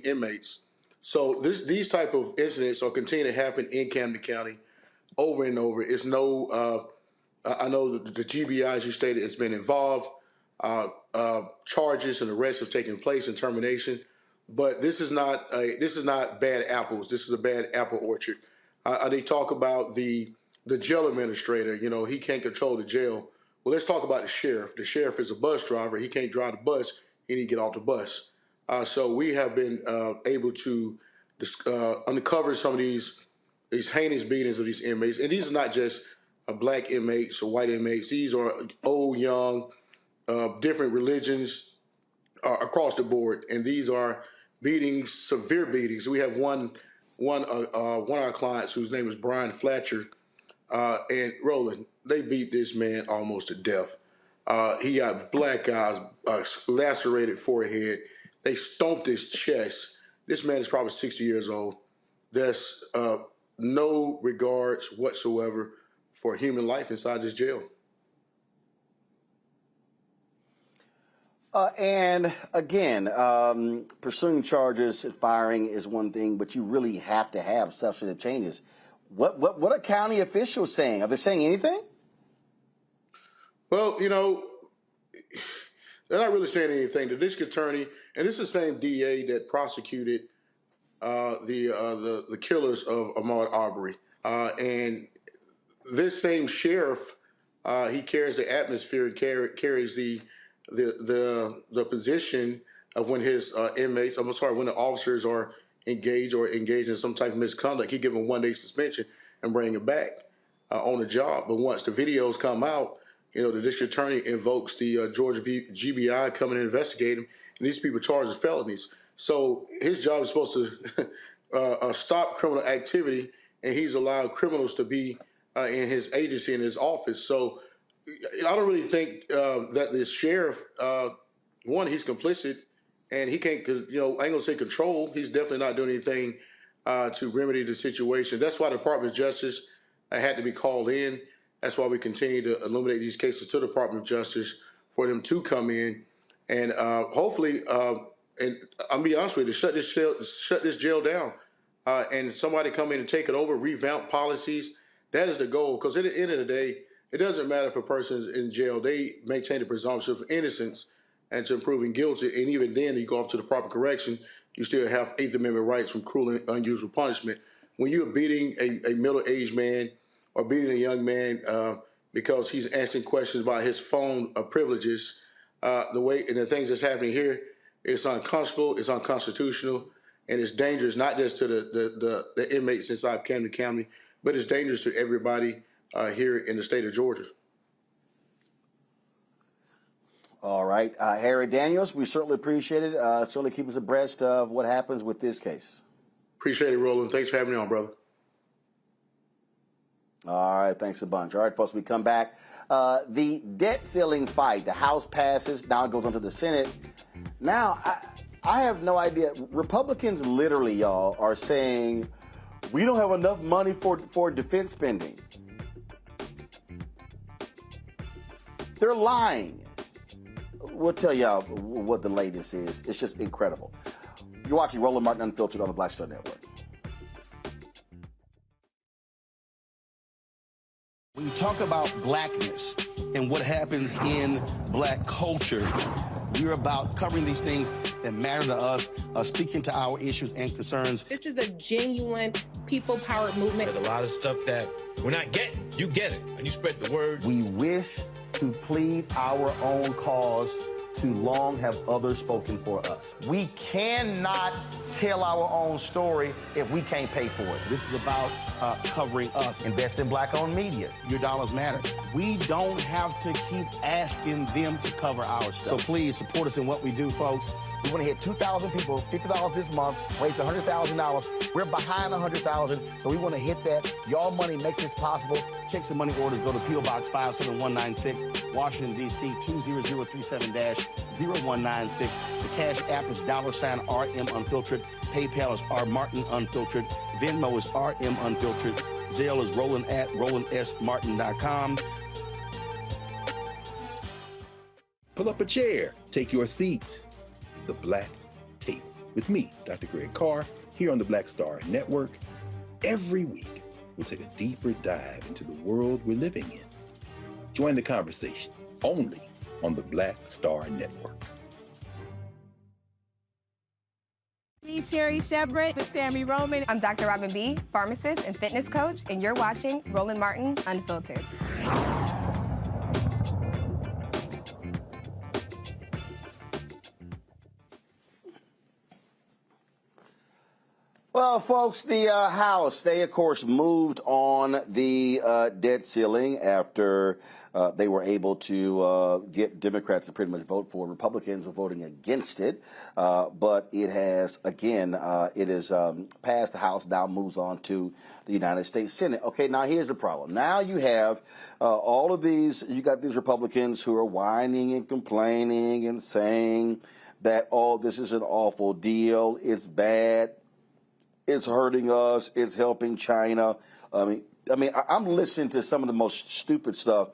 inmates. So these type of incidents will continue to happen in Camden County over and over. It's I know the GBI, as you stated, it's been involved. Charges and arrests have taken place and termination. But this is not bad apples. This is a bad apple orchard. They talk about the jail administrator. He can't control the jail. Well, let's talk about the sheriff. The sheriff is a bus driver. He can't drive the bus. He need to get off the bus. So we have been able to uncover some of these heinous beatings of these inmates. And these are not just black inmates or white inmates. These are old, young, different religions across the board. And these are beatings, severe beatings. We have one of our clients whose name is Brian Fletcher. And Roland, they beat this man almost to death. He got black eyes, lacerated forehead. They stomped his chest. This man is probably 60 years old. There's no regards whatsoever for human life inside this jail. And again, pursuing charges and firing is one thing, but you really have to have substantive changes. What are county officials saying? Are they saying anything? Well, they're not really saying anything. The district attorney, and this is the same DA that prosecuted the killers of Ahmaud Arbery, and this same sheriff, he carries the atmosphere, carries the position of when his inmates, when the officers are engaged in some type of misconduct, he give them 1-day suspension and bring it back on the job. But once the videos come out, the district attorney invokes the Georgia GBI coming and investigate him, and these people charged with felonies. So his job is supposed to stop criminal activity, and he's allowed criminals to be in his agency, in his office. So I don't really think that the sheriff, one, he's complicit, and he can't, I ain't gonna say control. He's definitely not doing anything to remedy the situation. That's why the Department of Justice had to be called in. That's why we continue to illuminate these cases to the Department of Justice for them to come in and hopefully, and I'll be honest with you, shut this jail down, and somebody come in and take it over, revamp policies. That is the goal, because at the end of the day, it doesn't matter if a person's in jail. They maintain the presumption of innocence and to proving guilty. And even then, you go off to the proper correction, you still have Eighth Amendment rights from cruel and unusual punishment. When you're beating a middle-aged man or beating a young man because he's answering questions about his phone privileges, the way and the things that's happening here, it's unconscionable, it's unconstitutional, and it's dangerous not just to the inmates inside Camden County, but it's dangerous to everybody here in the state of Georgia. All right. Harry Daniels, we certainly appreciate it. Certainly keep us abreast of what happens with this case. Appreciate it, Roland. Thanks for having me on, brother. All right. Thanks a bunch. All right, folks, we come back. The debt ceiling fight, the House passes, now it goes on to the Senate. Now, I have no idea. Republicans literally, y'all, are saying we don't have enough money for defense spending. They're lying. We'll tell y'all what the latest is. It's just incredible. You're watching Roland Martin Unfiltered on the Black Star Network. When you talk about blackness and what happens in black culture, we're about covering these things that matter to us, speaking to our issues and concerns. This is a genuine people-powered movement. There's a lot of stuff that we're not getting. You get it, and you spread the word. We wish to plead our own cause. Too long have others spoken for us. We cannot tell our own story if we can't pay for it. This is about covering us. Invest in black-owned media. Your dollars matter. We don't have to keep asking them to cover our stuff. So please support us in what we do, folks. We want to hit 2,000 people, $50 this month, raise $100,000. We're behind 100,000, so we want to hit that. Y'all money makes this possible. Checks and money orders go to P.O. Box 57196, Washington, D.C. 20036-0196. The Cash App is $RM Unfiltered. PayPal is R Martin Unfiltered. Venmo is RM Unfiltered. Zelle is RolandSMartin.com. Pull up a chair. Take your seat. The Black Tape with me, Dr. Greg Carr, here on the Black Star Network. Every week, we'll take a deeper dive into the world we're living in. Join the conversation only on the Black Star Network. Me, Sherry Shepard, with Sammy Roman. I'm Dr. Robin B., pharmacist and fitness coach, and you're watching Roland Martin Unfiltered. Well, folks, the House, they, of course, moved on the debt ceiling after they were able to get Democrats to pretty much vote for it. Republicans were voting against it. But it has, again, it is passed the House, now moves on to the United States Senate. Okay, now here's the problem. Now you have all of these, you got these Republicans who are whining and complaining and saying that, oh, this is an awful deal, it's bad. It's hurting us. It's helping China. I mean, I'm listening to some of the most stupid stuff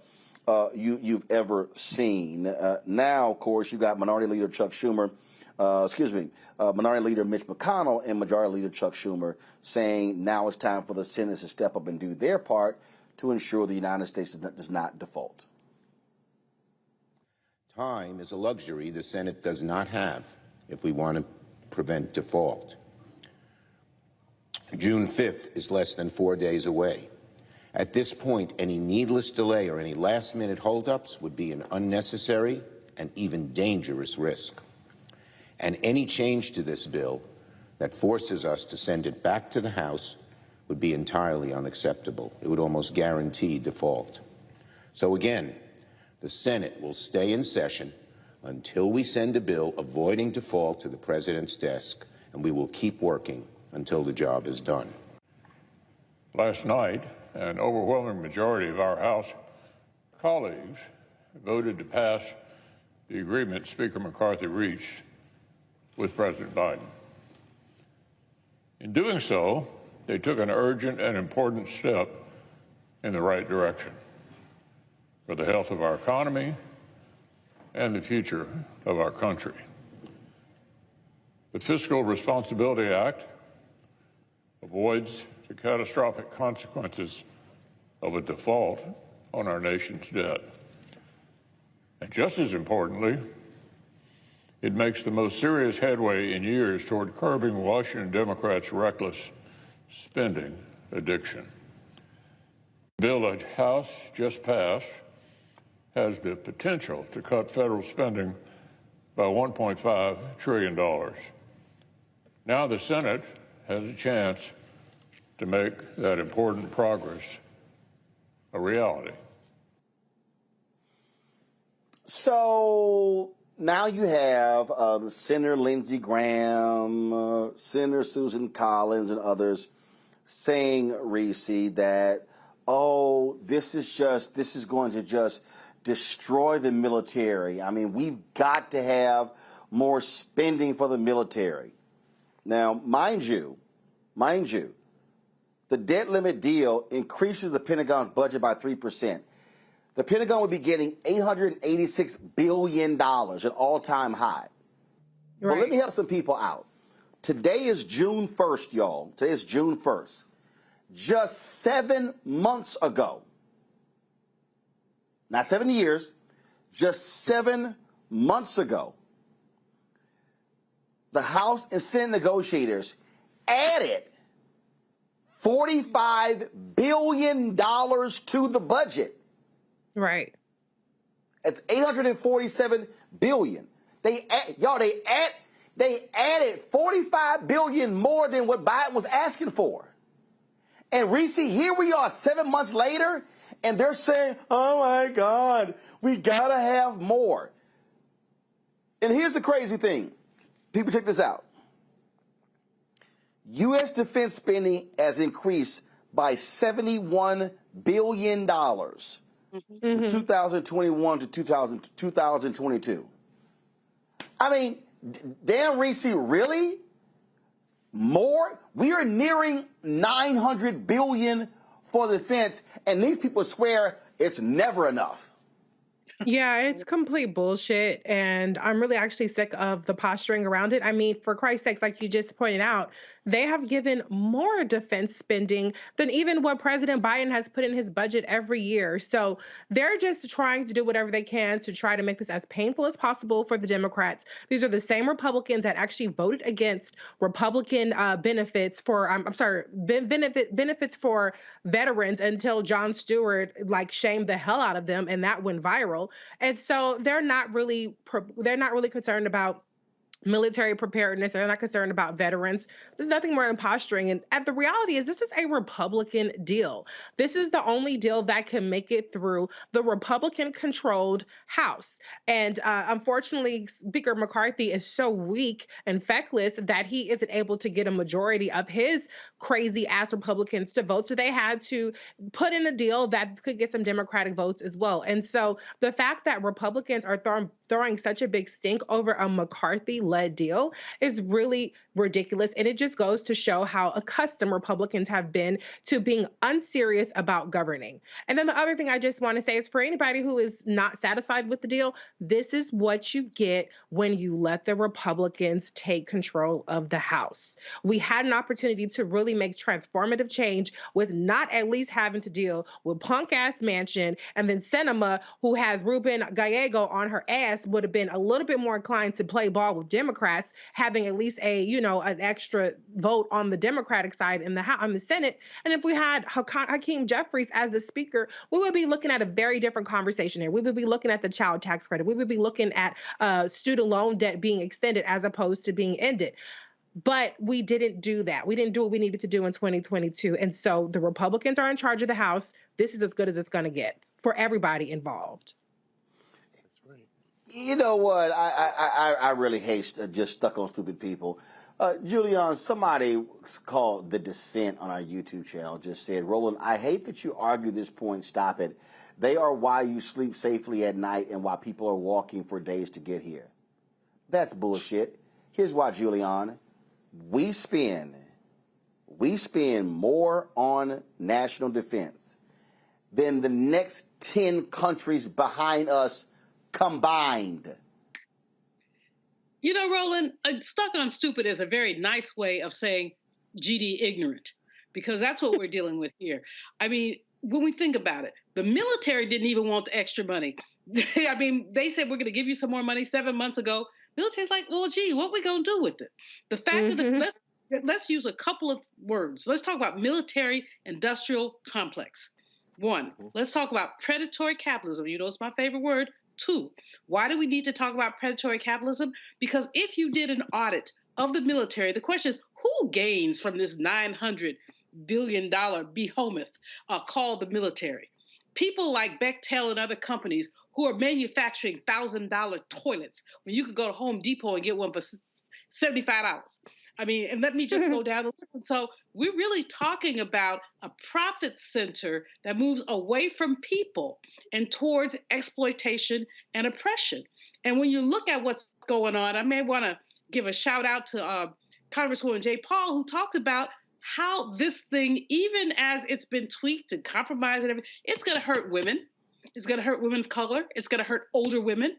you've ever seen. Now, of course, you got Minority Leader Chuck Schumer, Minority Leader Mitch McConnell and Majority Leader Chuck Schumer saying now it's time for the Senate to step up and do their part to ensure the United States does not default. Time is a luxury the Senate does not have if we want to prevent default. June 5th is less than 4 days away. At this point, any needless delay or any last-minute holdups would be an unnecessary and even dangerous risk. And any change to this bill that forces us to send it back to the House would be entirely unacceptable. It would almost guarantee default. So again, the Senate will stay in session until we send a bill avoiding default to the President's desk, and we will keep working until the job is done. Last night, an overwhelming majority of our House colleagues voted to pass the agreement Speaker McCarthy reached with President Biden. In doing so, they took an urgent and important step in the right direction for the health of our economy and the future of our country. The Fiscal Responsibility Act avoids the catastrophic consequences of a default on our nation's debt. And just as importantly, it makes the most serious headway in years toward curbing Washington Democrats' reckless spending addiction. The bill the House just passed has the potential to cut federal spending by $1.5 trillion. Now the Senate has a chance to make that important progress a reality. So now you have Senator Lindsey Graham, Senator Susan Collins, and others saying, Reese, that, oh, this is going to just destroy the military. I mean, we've got to have more spending for the military. Now, mind you, the debt limit deal increases the Pentagon's budget by 3%. The Pentagon would be getting $886 billion, an all-time high. Right. But let me help some people out. Today is June 1st, y'all. Today is June 1st. Just 7 months ago, not 7 years, just 7 months ago, the House and Senate negotiators added $45 billion to the budget. Right. It's $847 billion. They added $45 billion more than what Biden was asking for. And Reese, here we are 7 months later, and they're saying, oh my God, we gotta have more. And here's the crazy thing. People, check this out. U.S. defense spending has increased by $71 billion from 2021 to 2022. I mean, damn, Reese, really? More? We are nearing $900 billion for defense, and these people swear it's never enough. Yeah, it's complete bullshit, and I'm really actually sick of the posturing around it. I mean, for Christ's sakes, like you just pointed out, they have given more defense spending than even what President Biden has put in his budget every year. So they're just trying to do whatever they can to try to make this as painful as possible for the Democrats. These are the same Republicans that actually voted against Republican benefits for, benefits for veterans until Jon Stewart shamed the hell out of them, and that went viral. And so they're not really concerned about military preparedness. They're not concerned about veterans. There's nothing more than posturing. And the reality is this is a Republican deal. This is the only deal that can make it through the Republican-controlled House. And unfortunately, Speaker McCarthy is so weak and feckless that he isn't able to get a majority of his crazy-ass Republicans to vote. So they had to put in a deal that could get some Democratic votes as well. And so the fact that Republicans are throwing such a big stink over a McCarthy-led deal is really ridiculous. And it just goes to show how accustomed Republicans have been to being unserious about governing. And then the other thing I just want to say is for anybody who is not satisfied with the deal, this is what you get when you let the Republicans take control of the House. We had an opportunity to really make transformative change with not at least having to deal with punk-ass Manchin and then Sinema, who has Ruben Gallego on her ass guess, would have been a little bit more inclined to play ball with Democrats, having at least an extra vote on the Democratic side in the Senate. And if we had Hakeem Jeffries as the speaker, we would be looking at a very different conversation here. We would be looking at the child tax credit. We would be looking at student loan debt being extended as opposed to being ended. But we didn't do that. We didn't do what we needed to do in 2022. And so the Republicans are in charge of the House. This is as good as it's going to get for everybody involved. That's right. You know what? I really hate just stuck on stupid people. Julian, somebody called The Dissent on our YouTube channel just said, Roland, I hate that you argue this point. Stop it. They are why you sleep safely at night and why people are walking for days to get here. That's bullshit. Here's why, Julian. We spend more on national defense than the next 10 countries behind us combined. You know, Roland, stuck on stupid is a very nice way of saying GD ignorant, because that's what we're dealing with here. I mean, when we think about it, the military didn't even want the extra money. I mean, they said, we're going to give you some more money 7 months ago. Military's like, oh, gee, what are we going to do with it? The fact of the, let's use a couple of words. Let's talk about military industrial complex. 1, let's talk about predatory capitalism. You know, it's my favorite word. 2, why do we need to talk about predatory capitalism? Because if you did an audit of the military, the question is, who gains from this $900 billion behemoth called the military? People like Bechtel and other companies who are manufacturing $1,000 toilets when you could go to Home Depot and get one for $75. I mean, and let me just go down. So we're really talking about a profit center that moves away from people and towards exploitation and oppression. And when you look at what's going on, I may want to give a shout out to Congresswoman Jay Paul, who talked about how this thing, even as it's been tweaked and compromised and everything, it's going to hurt women. It's going to hurt women of color. It's going to hurt older women.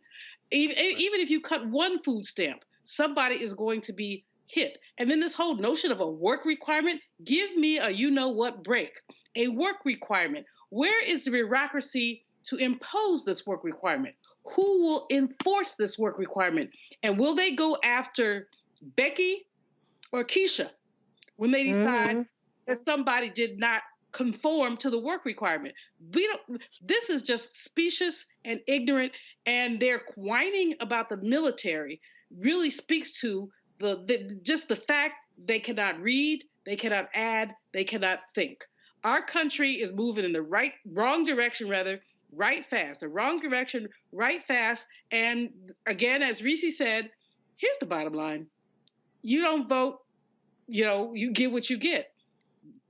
Even if you cut one food stamp, somebody is going to be hit. And then this whole notion of a work requirement, give me a you-know-what break. A work requirement. Where is the bureaucracy to impose this work requirement? Who will enforce this work requirement? And will they go after Becky or Keisha when they decide that somebody did not conform to the work requirement? This is just specious and ignorant, and their whining about the military really speaks to just the fact they cannot read, they cannot add, they cannot think. Our country is moving in the wrong direction, right fast. The wrong direction, right fast. And again, as Reese said, here's the bottom line. You don't vote, you get what you get.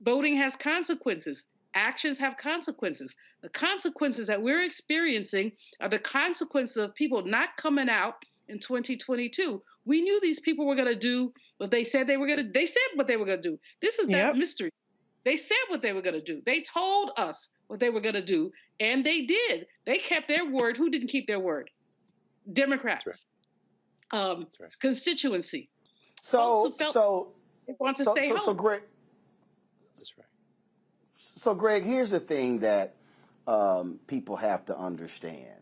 Voting has consequences. Actions have consequences. The consequences that we're experiencing are the consequences of people not coming out in 2022. We knew these people were going to do what they said they were going to. They said what they were going to do. This is not mystery. They said what they were going to do. They told us what they were going to do, and they did. They kept their word. Who didn't keep their word? Democrats. Right. Constituency. They want to stay home. So Greg. That's right. So Greg, here's the thing that people have to understand.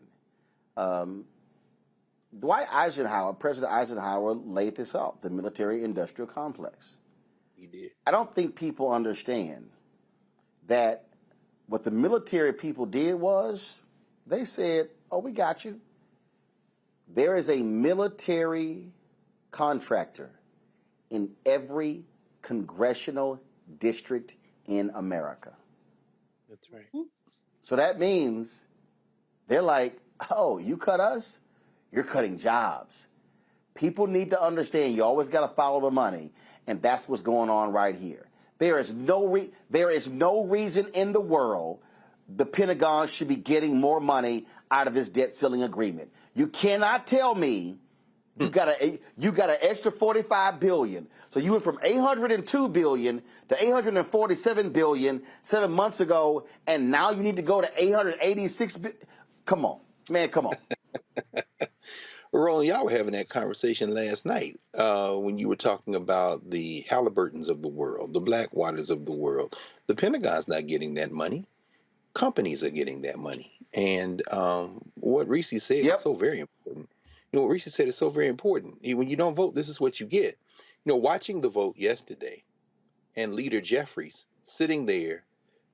President Eisenhower laid this out, the military-industrial complex. He did. I don't think people understand that what the military people did was they said, oh, we got you. There is a military contractor in every congressional district in America. That's right. So that means they're like, oh, you cut us? You're cutting jobs. People need to understand you always got to follow the money, and that's what's going on right here. There is no reason in the world the Pentagon should be getting more money out of this debt ceiling agreement. You cannot tell me you got an extra $45 billion. So you went from $802 billion to $847 billion 7 months ago, and now you need to go to $886 billion. Come on, man, come on. Roland, y'all were having that conversation last night when you were talking about the Halliburtons of the world, the Blackwaters of the world. The Pentagon's not getting that money. Companies are getting that money. And what Reese said is so very important. You know, what Reese said is so very important. When you don't vote, this is what you get. You know, watching the vote yesterday and Leader Jeffries sitting there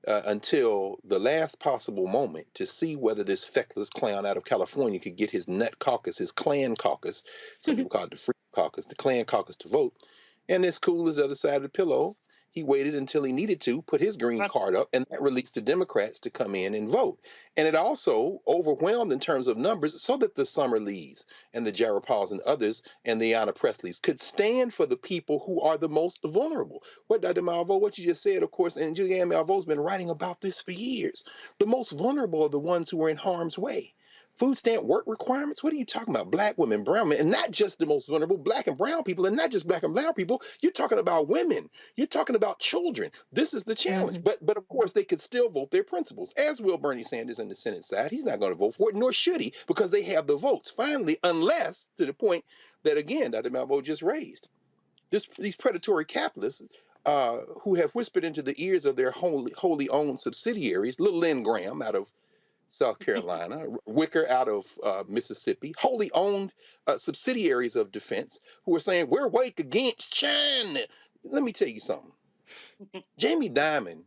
until the last possible moment to see whether this feckless clown out of California could get his nut caucus, his Klan caucus, some people call it the Free Caucus, the Klan caucus to vote. And as cool as the other side of the pillow, he waited until he needed to put his green card up, and that released the Democrats to come in and vote. And it also overwhelmed in terms of numbers so that the Summer Lees and the Jared Pauls and others and the Ayanna Presleys could stand for the people who are the most vulnerable. What Dr. Malveaux, what you just said, of course, and Julianne Malveau's been writing about this for years. The most vulnerable are the ones who are in harm's way. Food stamp work requirements? What are you talking about? Black women, brown men, and not just the most vulnerable, black and brown people, and not just black and brown people. You're talking about women. You're talking about children. This is the challenge. But of course, they could still vote their principles, as will Bernie Sanders on the Senate side. He's not going to vote for it, nor should he, because they have the votes. Finally, unless, to the point that, again, Dr. Malveaux just raised, these predatory capitalists who have whispered into the ears of their wholly owned subsidiaries, little Lynn Graham out of South Carolina, Wicker out of Mississippi, wholly owned subsidiaries of defense who are saying, we're awake against China. Let me tell you something. Jamie Dimon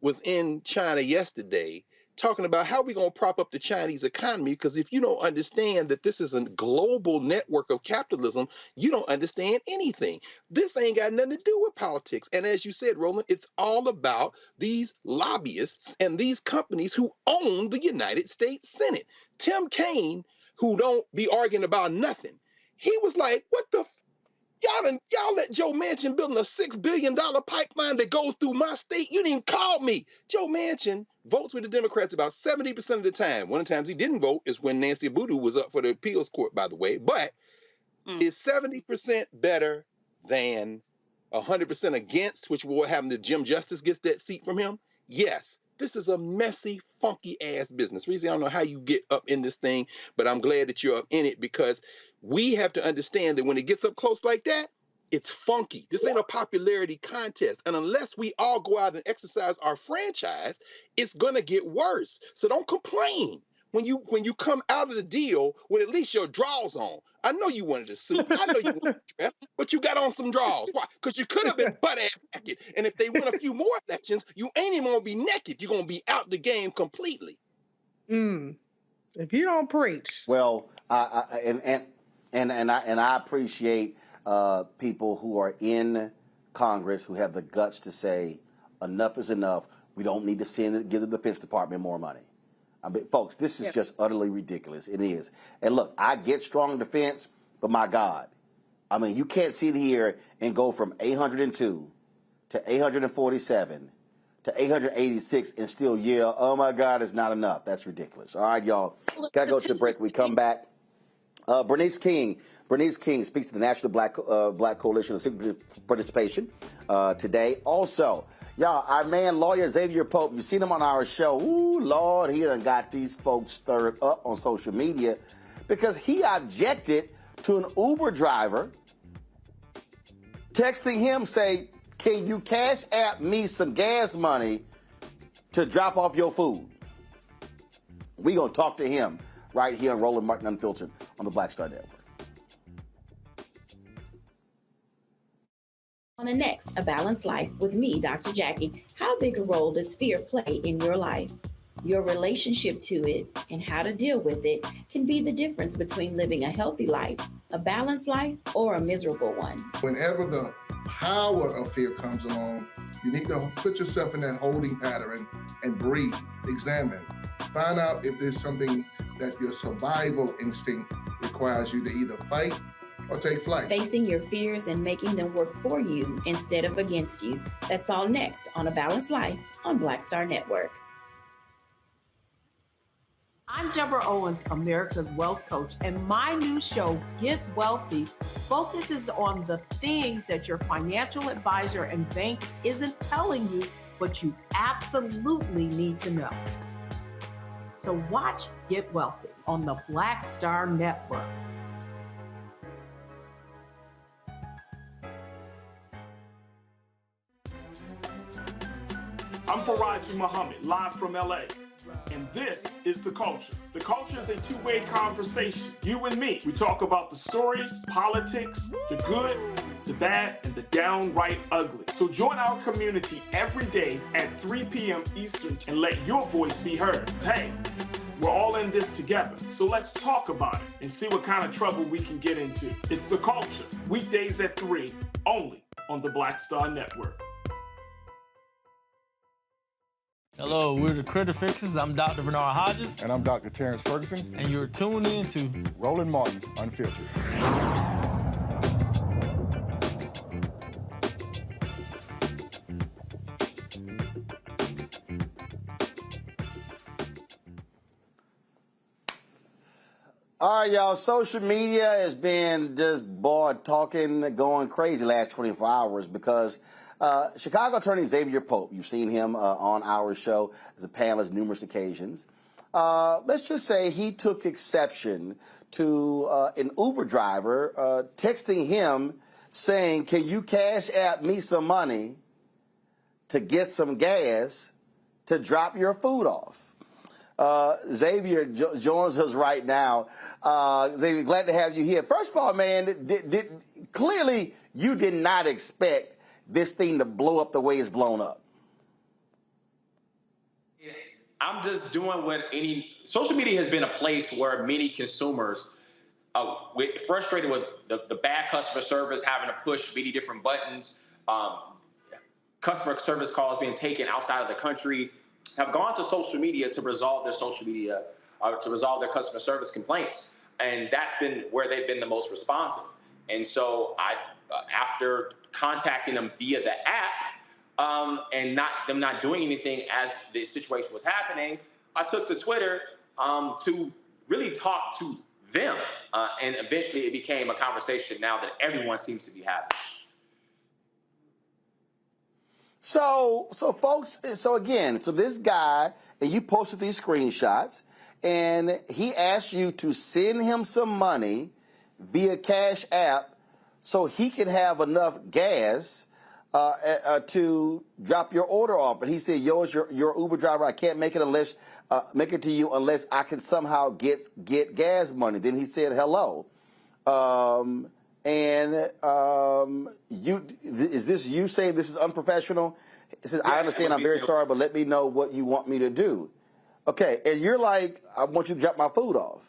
was in China yesterday talking about how we're going to prop up the Chinese economy, because if you don't understand that this is a global network of capitalism, you don't understand anything. This ain't got nothing to do with politics. And as you said, Roland, it's all about these lobbyists and these companies who own the United States Senate. Tim Kaine, who don't be arguing about nothing, he was like, what the y'all let Joe Manchin build a $6 billion pipeline that goes through my state. You didn't call me. Joe Manchin votes with the Democrats about 70% of the time. One of the times he didn't vote is when Nancy Abudu was up for the appeals court, by the way. But is 70% better than 100% against, which will happen to Jim Justice gets that seat from him? Yes. This is a messy, funky ass business. Reason I don't know how you get up in this thing, but I'm glad that you're up in it, because we have to understand that when it gets up close like that, it's funky. This ain't a popularity contest. And unless we all go out and exercise our franchise, it's gonna get worse. So don't complain when you come out of the deal with at least your drawers on. I know you wanted a suit. I know you wanted a dress, but you got on some drawers. Why? Because you could have been butt-ass naked. And if they win a few more elections, you ain't even gonna be naked. You're gonna be out the game completely. If you don't preach. Well, I appreciate people who are in Congress who have the guts to say enough is enough. We don't need to give the Defense Department more money. I mean, folks, this is just utterly ridiculous. It is. And look, I get strong defense, but my God, I mean, you can't sit here and go from 802 to 847 to 886 and still yell, oh my God, it's not enough. That's ridiculous. All right, y'all. Gotta go to the break. We come back. Bernice King speaks to the National Black Coalition of Civil Participation today. Also, y'all, our man, lawyer Exavier Pope, you've seen him on our show. Ooh, Lord, he done got these folks stirred up on social media because he objected to an Uber driver texting him, say, can you cash app me some gas money to drop off your food? We're going to talk to him right here on Roland Martin Unfiltered on the Black Star Network. On the next, A Balanced Life with me, Dr. Jackie. How big a role does fear play in your life? Your relationship to it and how to deal with it can be the difference between living a healthy life, a balanced life, or a miserable one. Whenever the power of fear comes along, you need to put yourself in that holding pattern and breathe, examine, find out if there's something that your survival instinct requires you to either fight or take flight. Facing your fears and making them work for you instead of against you. That's all next on A Balanced Life on Black Star Network. I'm Deborah Owens, America's Wealth Coach, and my new show, Get Wealthy, focuses on the things that your financial advisor and bank isn't telling you, but you absolutely need to know. So watch Get Wealthy on the Black Star Network. I'm Faraji Muhammad, live from LA. And this is The Culture. The Culture is a two-way conversation. You and me. We talk about the stories, politics, the good, the bad, and the downright ugly. So join our community every day at 3 p.m. Eastern and let your voice be heard. Hey, we're all in this together. So let's talk about it and see what kind of trouble we can get into. It's The Culture. Weekdays at 3, only on the Black Star Network. Hello, we're the Critter Fixers. I'm Dr. Bernard Hodges. And I'm Dr. Terrence Ferguson. And you're tuned in to Roland Martin Unfiltered. All right, y'all. Social media has been just talking, going crazy the last 24 hours because Chicago attorney Exavier Pope, you've seen him on our show as a panelist numerous occasions. Let's just say he took exception to an Uber driver texting him saying, "Can you cash app me some money to get some gas to drop your food off?" Xavier joins us right now. Xavier, glad to have you here. First of all, man, clearly you did not expect this thing to blow up the way it's blown up. I'm just doing what social media has been a place where many consumers frustrated with the bad customer service, having to push many different buttons, customer service calls being taken outside of the country, have gone to social media to resolve their to resolve their customer service complaints. And that's been where they've been the most responsive. And so after contacting them via the app and them not doing anything as the situation was happening, I took to Twitter to really talk to them. And eventually it became a conversation now that everyone seems to be having. So folks, so this guy, and you posted these screenshots, and he asked you to send him some money via Cash App so he can have enough gas to drop your order off. But he said, "Yo, your Uber driver, I can't make it to you unless I can somehow get gas money." Then he said, "Hello." Is this you saying this is unprofessional? He says, "I understand, I'm very sorry, but let me know what you want me to do." Okay, and you're like, "I want you to drop my food off."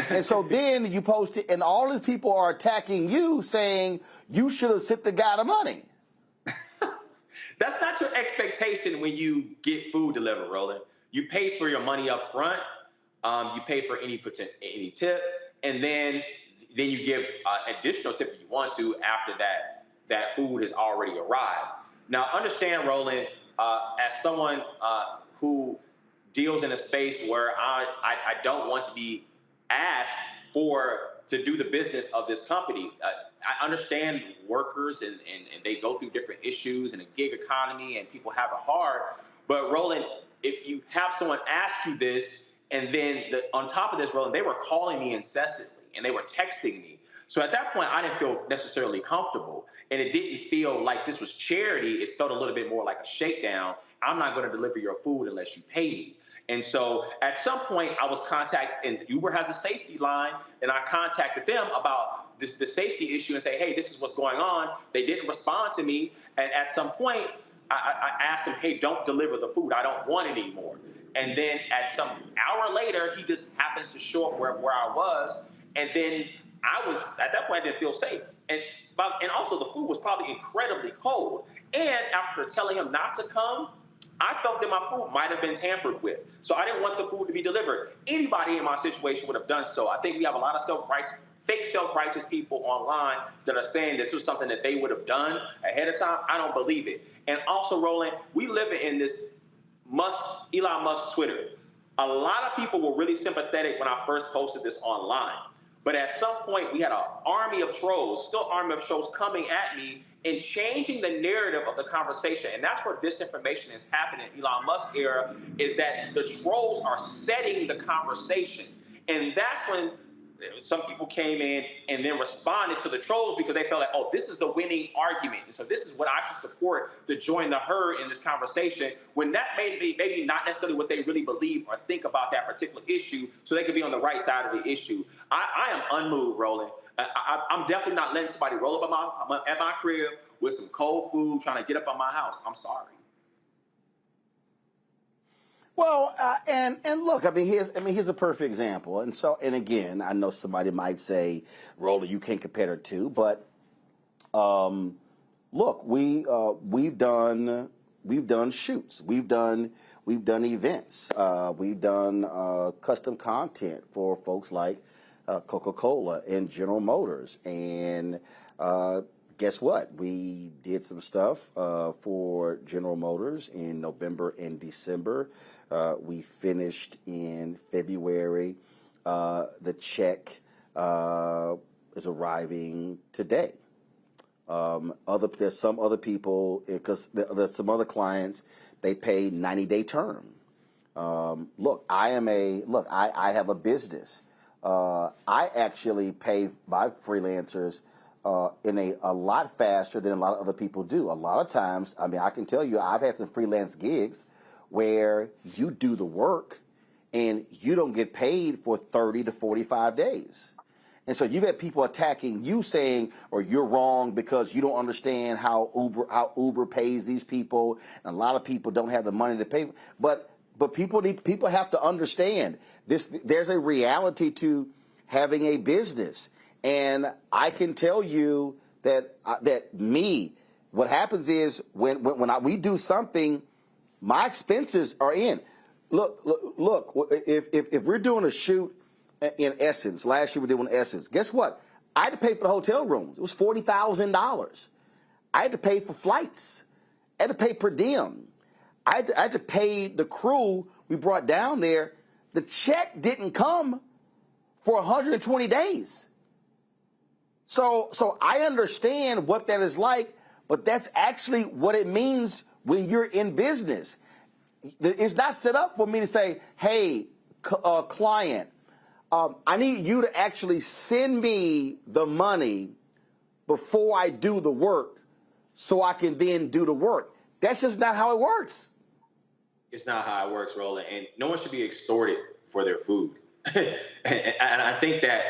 And so then you post it, and all these people are attacking you, saying you should have sent the guy the money. That's not your expectation when you get food delivered, Roland. You pay for your money up front. You pay for any tip, and then you give additional tip if you want to after that food has already arrived. Now, understand, Roland, as someone who deals in a space where I don't want to be asked to do the business of this company. I understand workers and they go through different issues in a gig economy and people have it hard. But Roland, if you have someone ask you this, and then on top of this, Roland, they were calling me incessantly and they were texting me. So at that point, I didn't feel necessarily comfortable, and it didn't feel like this was charity. It felt a little bit more like a shakedown. I'm not going to deliver your food unless you pay me. And so at some point I was contacted, and Uber has a safety line, and I contacted them about the safety issue and say, "Hey, this is what's going on." They didn't respond to me. And at some point I asked them, "Hey, don't deliver the food. I don't want it anymore." And then at some hour later, he just happens to show up where I was. And then at that point, I didn't feel safe. And also the food was probably incredibly cold. And after telling him not to come, I felt that my food might have been tampered with. So I didn't want the food to be delivered. Anybody in my situation would have done so. I think we have a lot of fake self-righteous people online that are saying this was something that they would have done ahead of time. I don't believe it. And also, Roland, we live in this Elon Musk Twitter. A lot of people were really sympathetic when I first posted this online. But at some point, we had an army of trolls coming at me and changing the narrative of the conversation. And that's where disinformation is happening in Elon Musk era, is that the trolls are setting the conversation. And that's when some people came in and then responded to the trolls because they felt like, oh, this is the winning argument. And so this is what I should support to join the herd in this conversation, when that may be maybe not necessarily what they really believe or think about that particular issue, so they could be on the right side of the issue. I am unmoved, Roland. I'm definitely not letting somebody roll up at my crib with some cold food trying to get up on my house. I'm sorry. Well, and look, I mean, here's a perfect example. And again, I know somebody might say, Roland, you can't compare the two, but look, we've done shoots, we've done events, we've done custom content for folks like Coca-Cola and General Motors, and guess what? We did some stuff for General Motors in November and December. We finished in February. The check is arriving today. There's some other people, because there's some other clients, they pay 90-day term. Look, I have a business. I actually pay my freelancers in a lot faster than a lot of other people do. A lot of times, I mean, I can tell you, I've had some freelance gigs where you do the work and you don't get paid for 30 to 45 days. And so you've had people attacking you, saying, or you're wrong because you don't understand how Uber pays these people. And a lot of people don't have the money to pay. But people have to understand this. There's a reality to having a business. And I can tell you that what happens is when we do something, my expenses are in. Look, if we're doing a shoot in Essence, last year we did one in Essence, guess what? I had to pay for the hotel rooms. It was $40,000. I had to pay for flights. I had to pay per diem. I had to pay the crew we brought down there. The check didn't come for 120 days. So I understand what that is like, but that's actually what it means when you're in business. It's not set up for me to say, hey, client, I need you to actually send me the money before I do the work so I can then do the work. That's just not how it works. It's not how it works, Roland. And no one should be extorted for their food. and I think that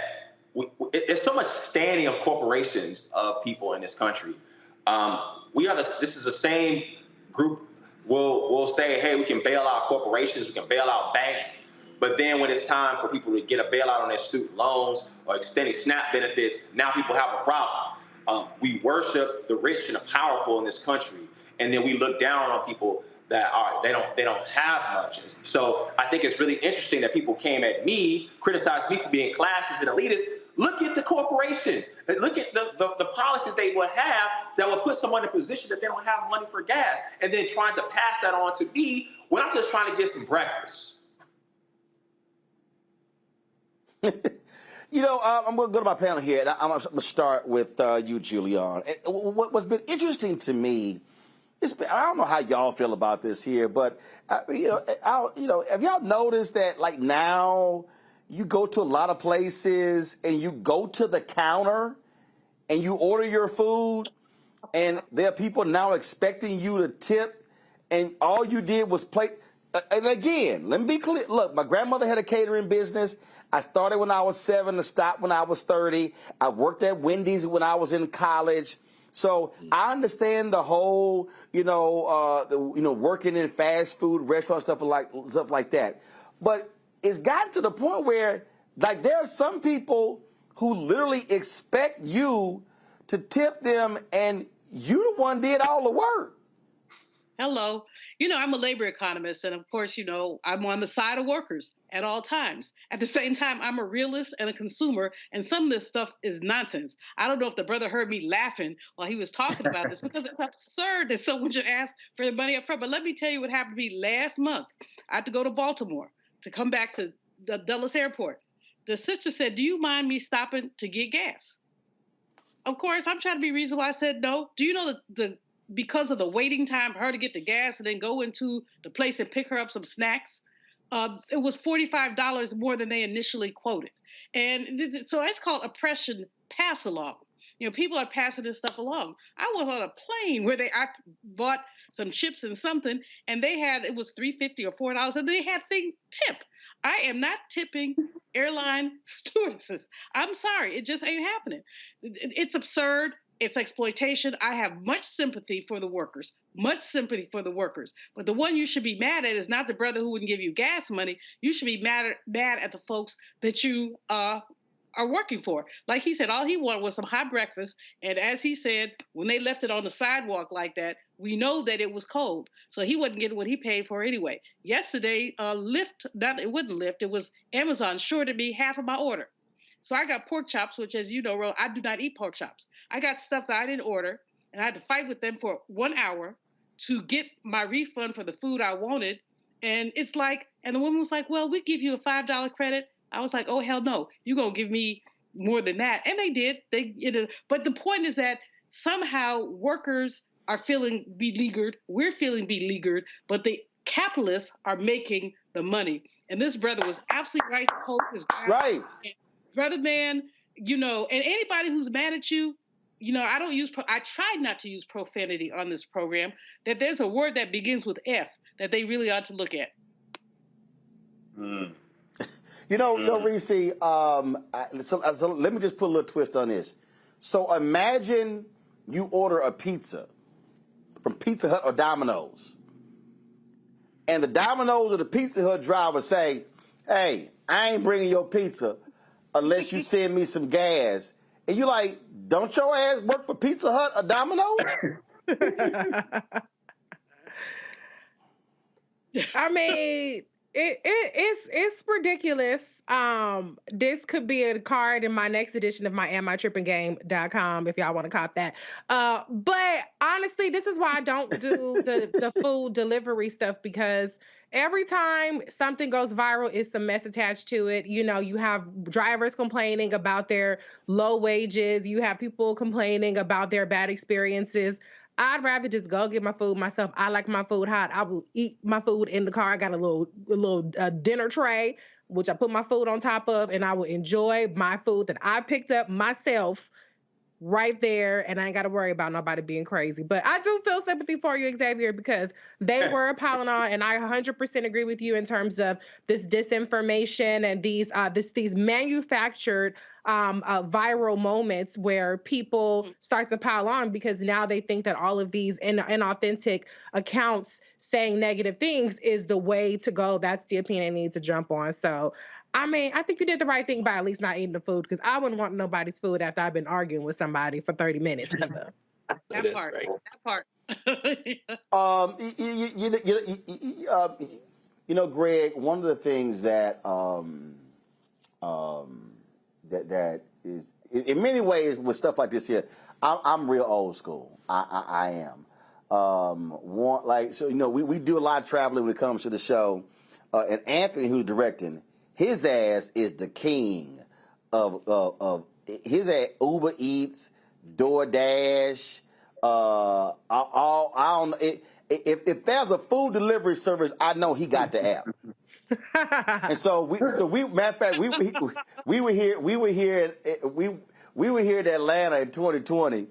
there's so much standing of corporations of people in this country. This is the same group. We'll say, hey, we can bail out corporations, we can bail out banks, but then when it's time for people to get a bailout on their student loans or extending SNAP benefits, now people have a problem. We worship the rich and the powerful in this country, and then we look down on people that they don't have much. So I think it's really interesting that people came at me, criticized me for being classist and elitist. Look at the corporation. Look at the policies they would have that would put someone in a position that they don't have money for gas, and then trying to pass that on to me when I'm just trying to get some breakfast. I'm going to go to my panel here, and I'm going to start with you, Julian. What's been interesting to me, I don't know how y'all feel about this here, but have y'all noticed that like now you go to a lot of places and you go to the counter and you order your food, and there are people now expecting you to tip, and all you did was play. And again, let me be clear. Look, my grandmother had a catering business. I started when I was 7 and stopped when I was 30. I worked at Wendy's when I was in college. So I understand the whole, working in fast food restaurants, stuff like that. But it's gotten to the point where, like, there are some people who literally expect you to tip them, and you the one did all the work. Hello. I'm a labor economist, and of course, I'm on the side of workers at all times. At the same time, I'm a realist and a consumer, and some of this stuff is nonsense. I don't know if the brother heard me laughing while he was talking about this, because it's absurd that someone should ask for the money up front. But let me tell you what happened to me last month. I had to go to Baltimore to come back to the Dulles Airport. The sister said, do you mind me stopping to get gas? Of course, I'm trying to be reasonable. I said, no. Do you know because of the waiting time for her to get the gas and then go into the place and pick her up some snacks, it was $45 more than they initially quoted. And so it's called oppression pass along. People are passing this stuff along. I was on a plane where I bought some chips and something, and it was $3.50 or $4, and they had thing tip. I am not tipping airline stewardesses. I'm sorry, it just ain't happening. It's absurd. It's exploitation. I have much sympathy for the workers. Much sympathy for the workers. But the one you should be mad at is not the brother who wouldn't give you gas money. You should be mad at the folks that you are working for. Like he said, all he wanted was some hot breakfast. And as he said, when they left it on the sidewalk like that, we know that it was cold. So he wasn't getting what he paid for anyway. Yesterday, it wasn't Lyft, it was Amazon shorted me half of my order. So I got pork chops, which, as you know, Ro, I do not eat pork chops. I got stuff that I didn't order, and I had to fight with them for 1 hour to get my refund for the food I wanted. And the woman was like, well, we give you a $5 credit. I was like, oh, hell no, you're going to give me more than that. And they did. But the point is that somehow workers are feeling beleaguered. We're feeling beleaguered, but the capitalists are making the money. And this brother was absolutely right to hold his ground. Right. Brother man, and anybody who's mad at you, I tried not to use profanity on this program, that there's a word that begins with F that they really ought to look at. Reese, so let me just put a little twist on this. So imagine you order a pizza from Pizza Hut or Domino's, and the Domino's or the Pizza Hut driver say, hey, I ain't bringing your pizza unless you send me some gas. And you're like, don't your ass work for Pizza Hut or Domino's? I mean, it's ridiculous. This could be a card in my next edition of my AmITrippingGame.com if y'all want to cop that. But honestly, this is why I don't do the food delivery stuff, because every time something goes viral, it's some mess attached to it. You have drivers complaining about their low wages. You have people complaining about their bad experiences. I'd rather just go get my food myself. I like my food hot. I will eat my food in the car. I got a little dinner tray, which I put my food on top of, and I will enjoy my food that I picked up myself right there, and I ain't got to worry about nobody being crazy. But I do feel sympathy for you, Exavier, because they were piling on, and I 100% agree with you in terms of this disinformation and these manufactured viral moments where people start to pile on because now they think that all of these inauthentic accounts saying negative things is the way to go. That's the opinion they need to jump on. So, I mean, I think you did the right thing by at least not eating the food, because I wouldn't want nobody's food after I've been arguing with somebody for 30 minutes. That part. Greg, one of the things that that is, in many ways, with stuff like this here, I'm real old school. I am. We do a lot of traveling when it comes to the show, and Anthony, who's directing, his ass is the king of his ass. UberEats, DoorDash, I don't know. If there's a food delivery service, I know he got the app. And matter of fact, we were here in Atlanta in 2020,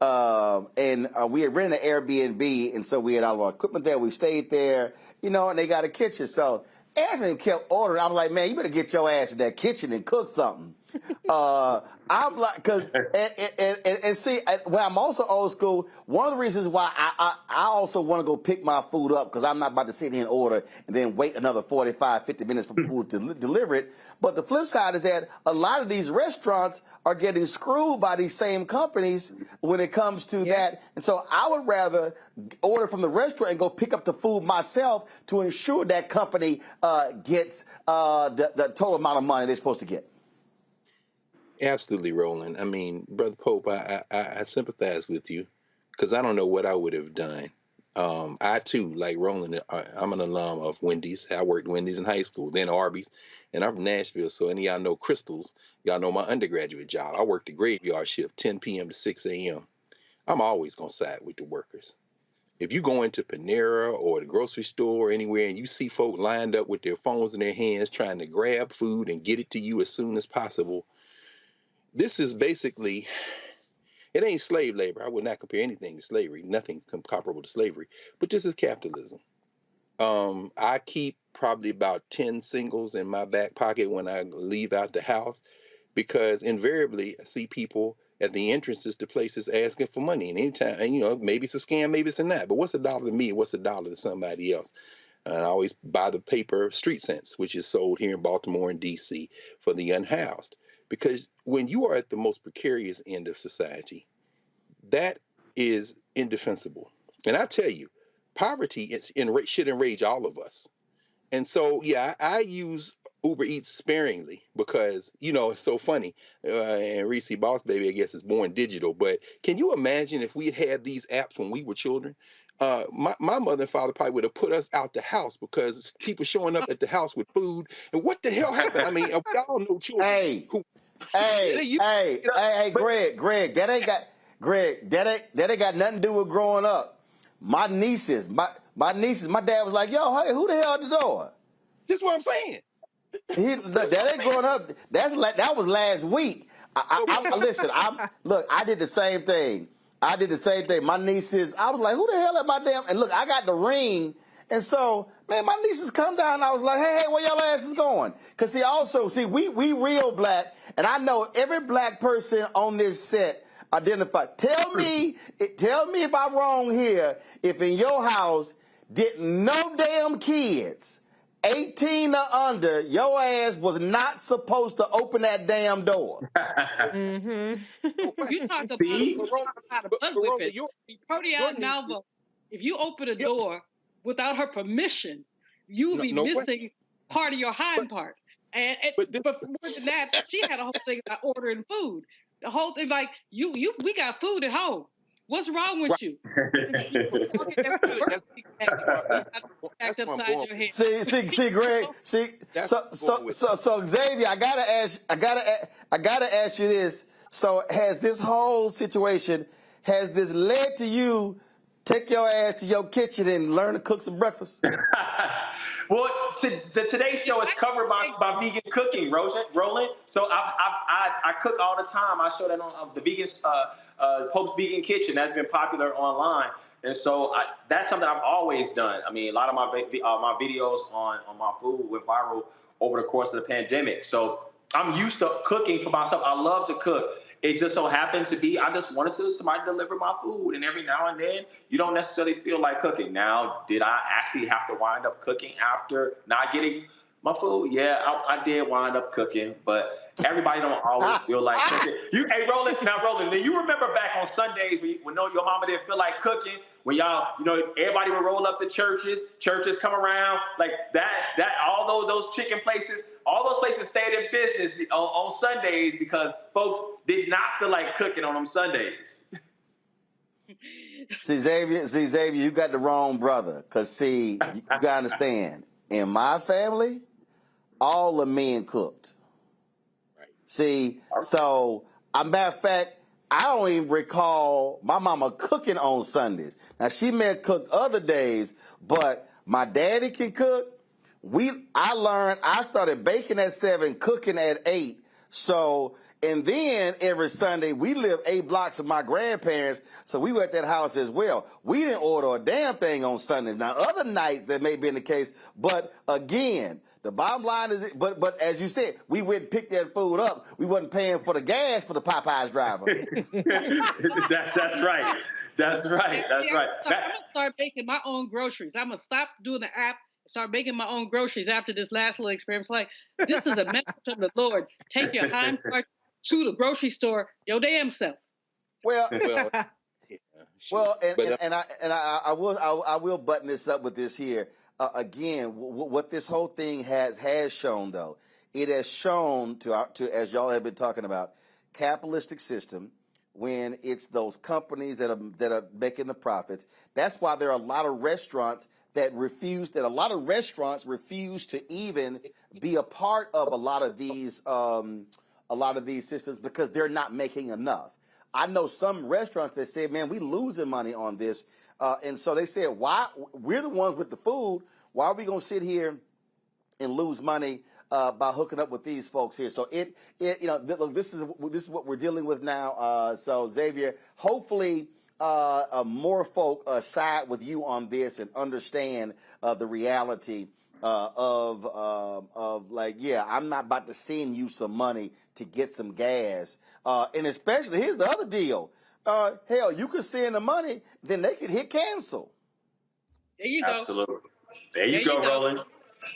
and we had rented an Airbnb, and so we had all of our equipment there. We stayed there, and they got a kitchen. So Anthony kept ordering. I'm like, man, you better get your ass in that kitchen and cook something. I'm like, when I'm also old school, one of the reasons why I also want to go pick my food up, because I'm not about to sit here and order and then wait another 45, 50 minutes for people to deliver it. But the flip side is that a lot of these restaurants are getting screwed by these same companies when it comes to that. And so I would rather order from the restaurant and go pick up the food myself to ensure that company gets the total amount of money they're supposed to get. Absolutely, Roland. I mean, Brother Pope, I sympathize with you, because I don't know what I would have done. I, too, like Roland, I'm an alum of Wendy's. I worked Wendy's in high school, then Arby's, and I'm from Nashville, so any of y'all know Crystals. Y'all know my undergraduate job. I worked the graveyard shift, 10 p.m. to 6 a.m. I'm always going to side with the workers. If you go into Panera or the grocery store or anywhere and you see folk lined up with their phones in their hands trying to grab food and get it to you as soon as possible, this is basically, it ain't slave labor. I would not compare anything to slavery, nothing comparable to slavery, but this is capitalism. I keep probably about 10 singles in my back pocket when I leave out the house, because invariably I see people at the entrances to places asking for money. And anytime, and, you know, maybe it's a scam, maybe it's a not. But what's a dollar to me? What's a dollar to somebody else? And I always buy the paper Street Sense, which is sold here in Baltimore and D.C. for the unhoused. Because when you are at the most precarious end of society, that is indefensible. And I tell you, poverty should enrage all of us. And so, yeah, I use UberEats sparingly because, you know, it's so funny. And Reese Boss Baby, I guess, is born digital. But can you imagine if we had had these apps when we were children? My mother and father probably would have put us out the house because people showing up at the house with food. And what the hell happened? I mean, we all know children who. Hey, Greg, that ain't got nothing to do with growing up. My nieces, my dad was like, yo, hey, who the hell at the door? That's what I'm saying. That ain't growing up. That was last week. Listen, I did the same thing. My nieces, I was like, who the hell at my damn, and look, I got the ring. And so, man, my nieces come down and I was like, hey, where y'all asses going? Because we real black, and I know every black person on this set identified. Tell me if I'm wrong here, if in your house, did no damn kids 18 or under, your ass was not supposed to open that damn door. You talk about a butt whipping. Protea Nalva, if you open a door without her permission, you will be missing part of your hind part. But more than that, she had a whole thing about ordering food. The whole thing, like, we got food at home. What's wrong with you? See, Greg. So Xavier, I gotta ask you this. So has this whole situation led to you take your ass to your kitchen and learn to cook some breakfast? Well, the Today Show is covered by vegan cooking, Roland. So I cook all the time. I show that on the vegan Pope's Vegan Kitchen. That's been popular online, and so that's something I've always done. I mean, a lot of my videos on my food went viral over the course of the pandemic. So I'm used to cooking for myself. I love to cook. It just so happened to be I just wanted somebody to deliver my food, and every now and then you don't necessarily feel like cooking. Now, did I actually have to wind up cooking after not getting my food? Yeah, I did wind up cooking, but everybody don't always feel like cooking. Hey, Roland, do you remember back on Sundays when your mama didn't feel like cooking? When y'all, everybody would roll up to churches come around, like that, all those chicken places, all those places stayed in business on Sundays because folks did not feel like cooking on them Sundays. See, Xavier, you got the wrong brother. Because, you got to understand, in my family, all the men cooked. Right. See, so, a matter of fact, I don't even recall my mama cooking on Sundays. Now, she may have cooked other days, but my daddy can cook. I started baking at 7, cooking at 8. So, and then every Sunday, we lived 8 blocks from my grandparents, so we were at that house as well. We didn't order a damn thing on Sundays. Now, other nights that may be the case, but again, the bottom line is, but as you said, we went and picked that food up. We wasn't paying for the gas for the Popeyes driver. That's right. That's right. I'm gonna start making my own groceries. I'm gonna stop doing the app. Start making my own groceries after this last little experience. Like, this is a message from the Lord. Take your hind part to the grocery store, your damn self. Well, I will button this up with this here. Again, what this whole thing has shown, though, it has shown to as y'all have been talking about, capitalistic system. When it's those companies that are making the profits, that's why there are a lot of restaurants that refuse to even be a part of a lot of these systems because they're not making enough. I know some restaurants that say, man, we losing money on this. And so they said, why we're the ones with the food. Why are we going to sit here and lose money by hooking up with these folks here? So look, this is what we're dealing with now. So Xavier, hopefully more folk side with you on this and understand the reality of like, yeah, I'm not about to send you some money to get some gas. And especially, here's the other deal. Hell, you could send the money, then they could hit cancel. There you go. Absolutely. There you go, Roland.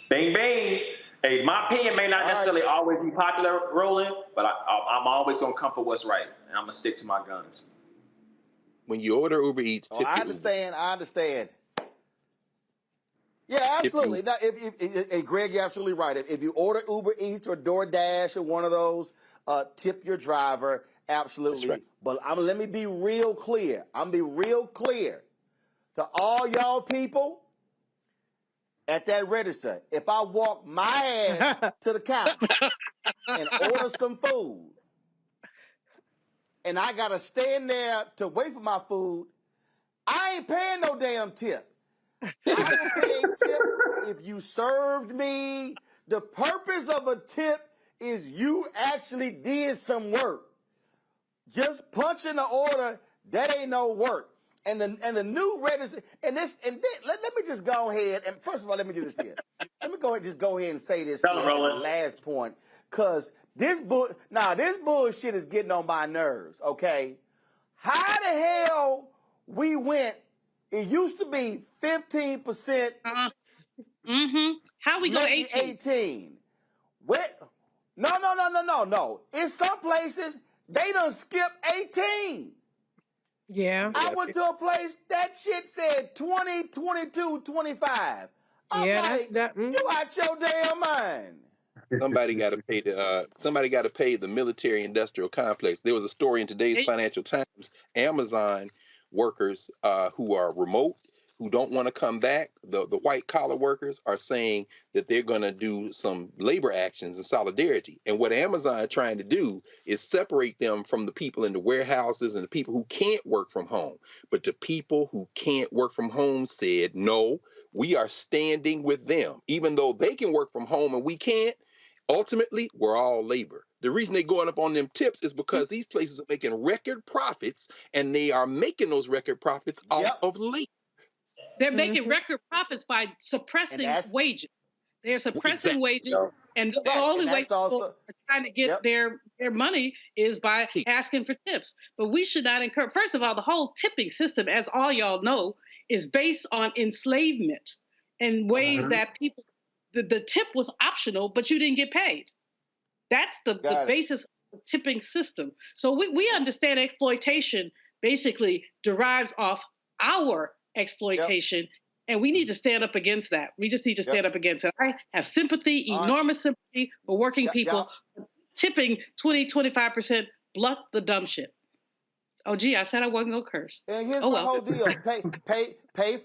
Bing, bing. Hey, my opinion may not necessarily always be popular, Roland, but I'm always going to come for what's right, and I'm going to stick to my guns. When you order Uber Eats, tip I understand. Yeah, absolutely. Hey, Greg, you're absolutely right. If you order Uber Eats or DoorDash or one of those, tip your driver. Absolutely. Right. But let me be real clear. To all y'all people at that register. If I walk my ass to the counter and order some food, and I got to stand there to wait for my food, I ain't paying no damn tip. I will pay a tip if you served me. The purpose of a tip is you actually did some work. Just punching the order, that ain't no work. And the new register, let me just go ahead, and first of all, let me do this here. Let me go ahead and say this here, the last point, because this bullshit is getting on my nerves, okay? How the hell we went, it used to be 15%. How we go 18? What? No. In some places, they done skip 18. Yeah. I went to a place, that shit said 20, 22, 25. I'm like, you out your damn mind. Somebody got to pay the military industrial complex. There was a story in today's Financial Times. Amazon workers who are remote, who don't want to come back, the white collar workers are saying that they're going to do some labor actions in solidarity. And what Amazon is trying to do is separate them from the people in the warehouses and the people who can't work from home. But the people who can't work from home said, no, we are standing with them. Even though they can work from home and we can't, ultimately, we're all labor. The reason they're going up on them tips is because these places are making record profits, and they are making those record profits off of labor. They're making record profits by suppressing wages. They're suppressing wages, and the only way people are trying to get their money is by asking for tips. But we should not encourage. First of all, the whole tipping system, as all y'all know, is based on enslavement and ways that people. The tip was optional, but you didn't get paid. That's the basis of the tipping system. So we understand exploitation basically derives off our exploitation, and we need to stand up against that. We just need to stand up against it. I have enormous sympathy for working people. Tipping 20, 25%, blunt the dumb shit. Oh, gee, I said I wasn't going to curse. And here's my whole deal. Pay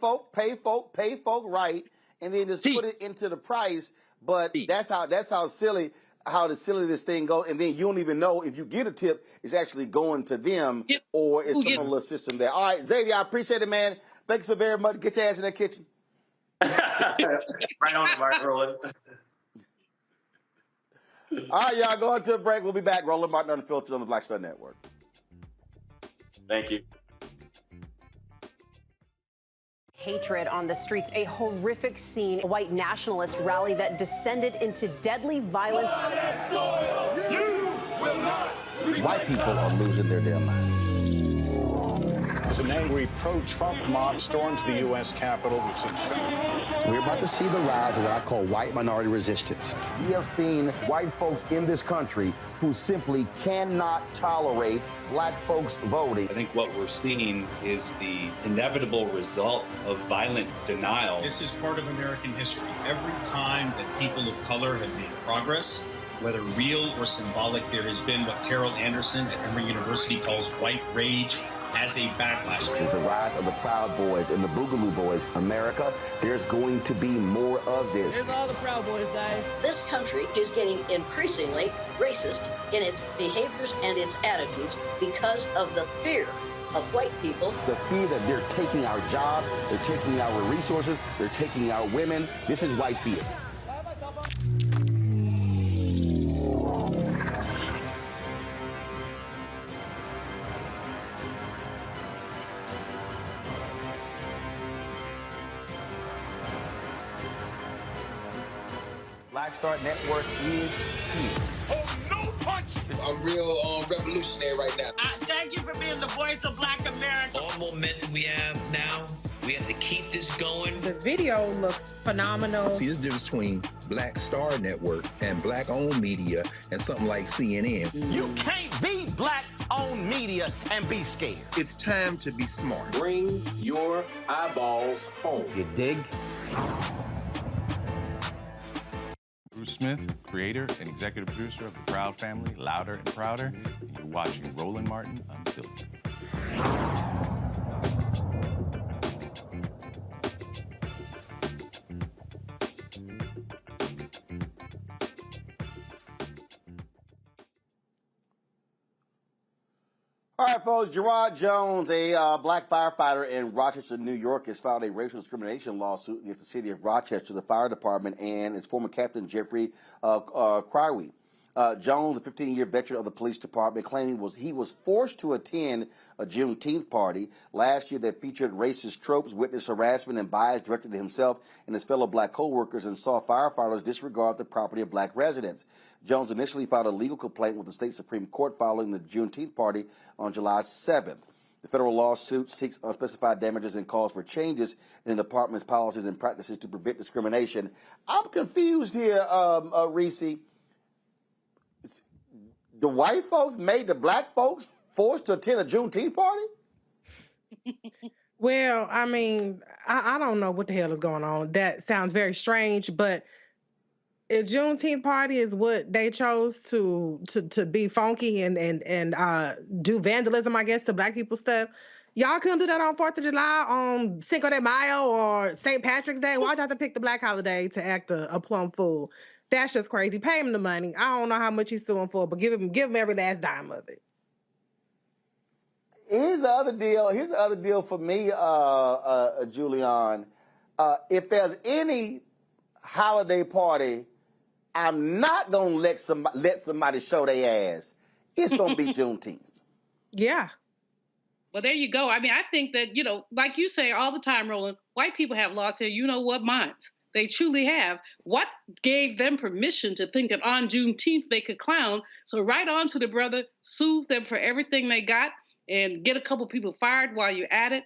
folk right. And then just put it into the price, but that's how silly this thing goes. And then you don't even know if you get a tip, it's actually going to them or it's some little system there. All right, Xavier, I appreciate it, man. Thanks so very much. Get your ass in that kitchen. Right on, Mark Roland. All right, y'all, going to a break. We'll be back. Roland Martin Unfiltered on the Black Star Network. Thank you. Hatred on the streets, a horrific scene, a white nationalist rally that descended into deadly violence. White people are losing their damn minds. As an angry pro-Trump mob storms the U.S. Capitol, we've seen shooting. We're about to see the rise of what I call white minority resistance. We have seen white folks in this country who simply cannot tolerate black folks voting. I think what we're seeing is the inevitable result of violent denial. This is part of American history. Every time that people of color have made progress, whether real or symbolic, there has been what Carol Anderson at Emory University calls white rage as a backlash. This is the rise of the Proud Boys and the Boogaloo Boys. America, there's going to be more of this. Here's all the Proud Boys, guys. This country is getting increasingly racist in its behaviors and its attitudes because of the fear Us white people. The fear that they're taking our jobs, they're taking our resources, they're taking our women. This is white fear. Black Star Network is here. Oh, no punch! I'm real revolutionary right now. Thank you for being the voice of Black America. All momentum we have now, we have to keep this going. The video looks phenomenal. See, there's a difference between Black Star Network and Black-owned media and something like CNN. You can't be Black-owned media and be scared. It's time to be smart. Bring your eyeballs home. You dig? Bruce Smith, creator and executive producer of The Proud Family, Louder and Prouder, and you're watching Roland Martin Unfiltered. All right, folks. Gerard Jones, a black firefighter in Rochester, New York, has filed a racial discrimination lawsuit against the city of Rochester, the fire department, and its former captain, Jeffrey Crywey. Jones, a 15-year veteran of the police department, claimed he was forced to attend a Juneteenth party last year that featured racist tropes, witness harassment, and bias directed at himself and his fellow black co-workers, and saw firefighters disregard the property of black residents. Jones initially filed a legal complaint with the state Supreme Court following the Juneteenth party on July 7th. The federal lawsuit seeks unspecified damages and calls for changes in the department's policies and practices to prevent discrimination. I'm confused here, Reese. The white folks made the black folks forced to attend a Juneteenth party? Well, I mean, I don't know what the hell is going on. That sounds very strange, but if Juneteenth party is what they chose to be funky and do vandalism, I guess, to black people stuff, y'all couldn't do that on 4th of July, on Cinco de Mayo, or St. Patrick's Day. Why'd you have to pick the black holiday to act a plumb fool? That's just crazy. Pay him the money. I don't know how much he's suing for, but give him every last dime of it. Here's the other deal for me, Julian. If there's any holiday party, I'm not gonna let somebody show their ass. It's gonna be Juneteenth. Yeah. Well, there you go. I mean, I think that, like you say all the time, Roland, white people have lost their you-know-what minds. They truly have. What gave them permission to think that on Juneteenth they could clown? So right on to the brother, sue them for everything they got and get a couple people fired while you're at it.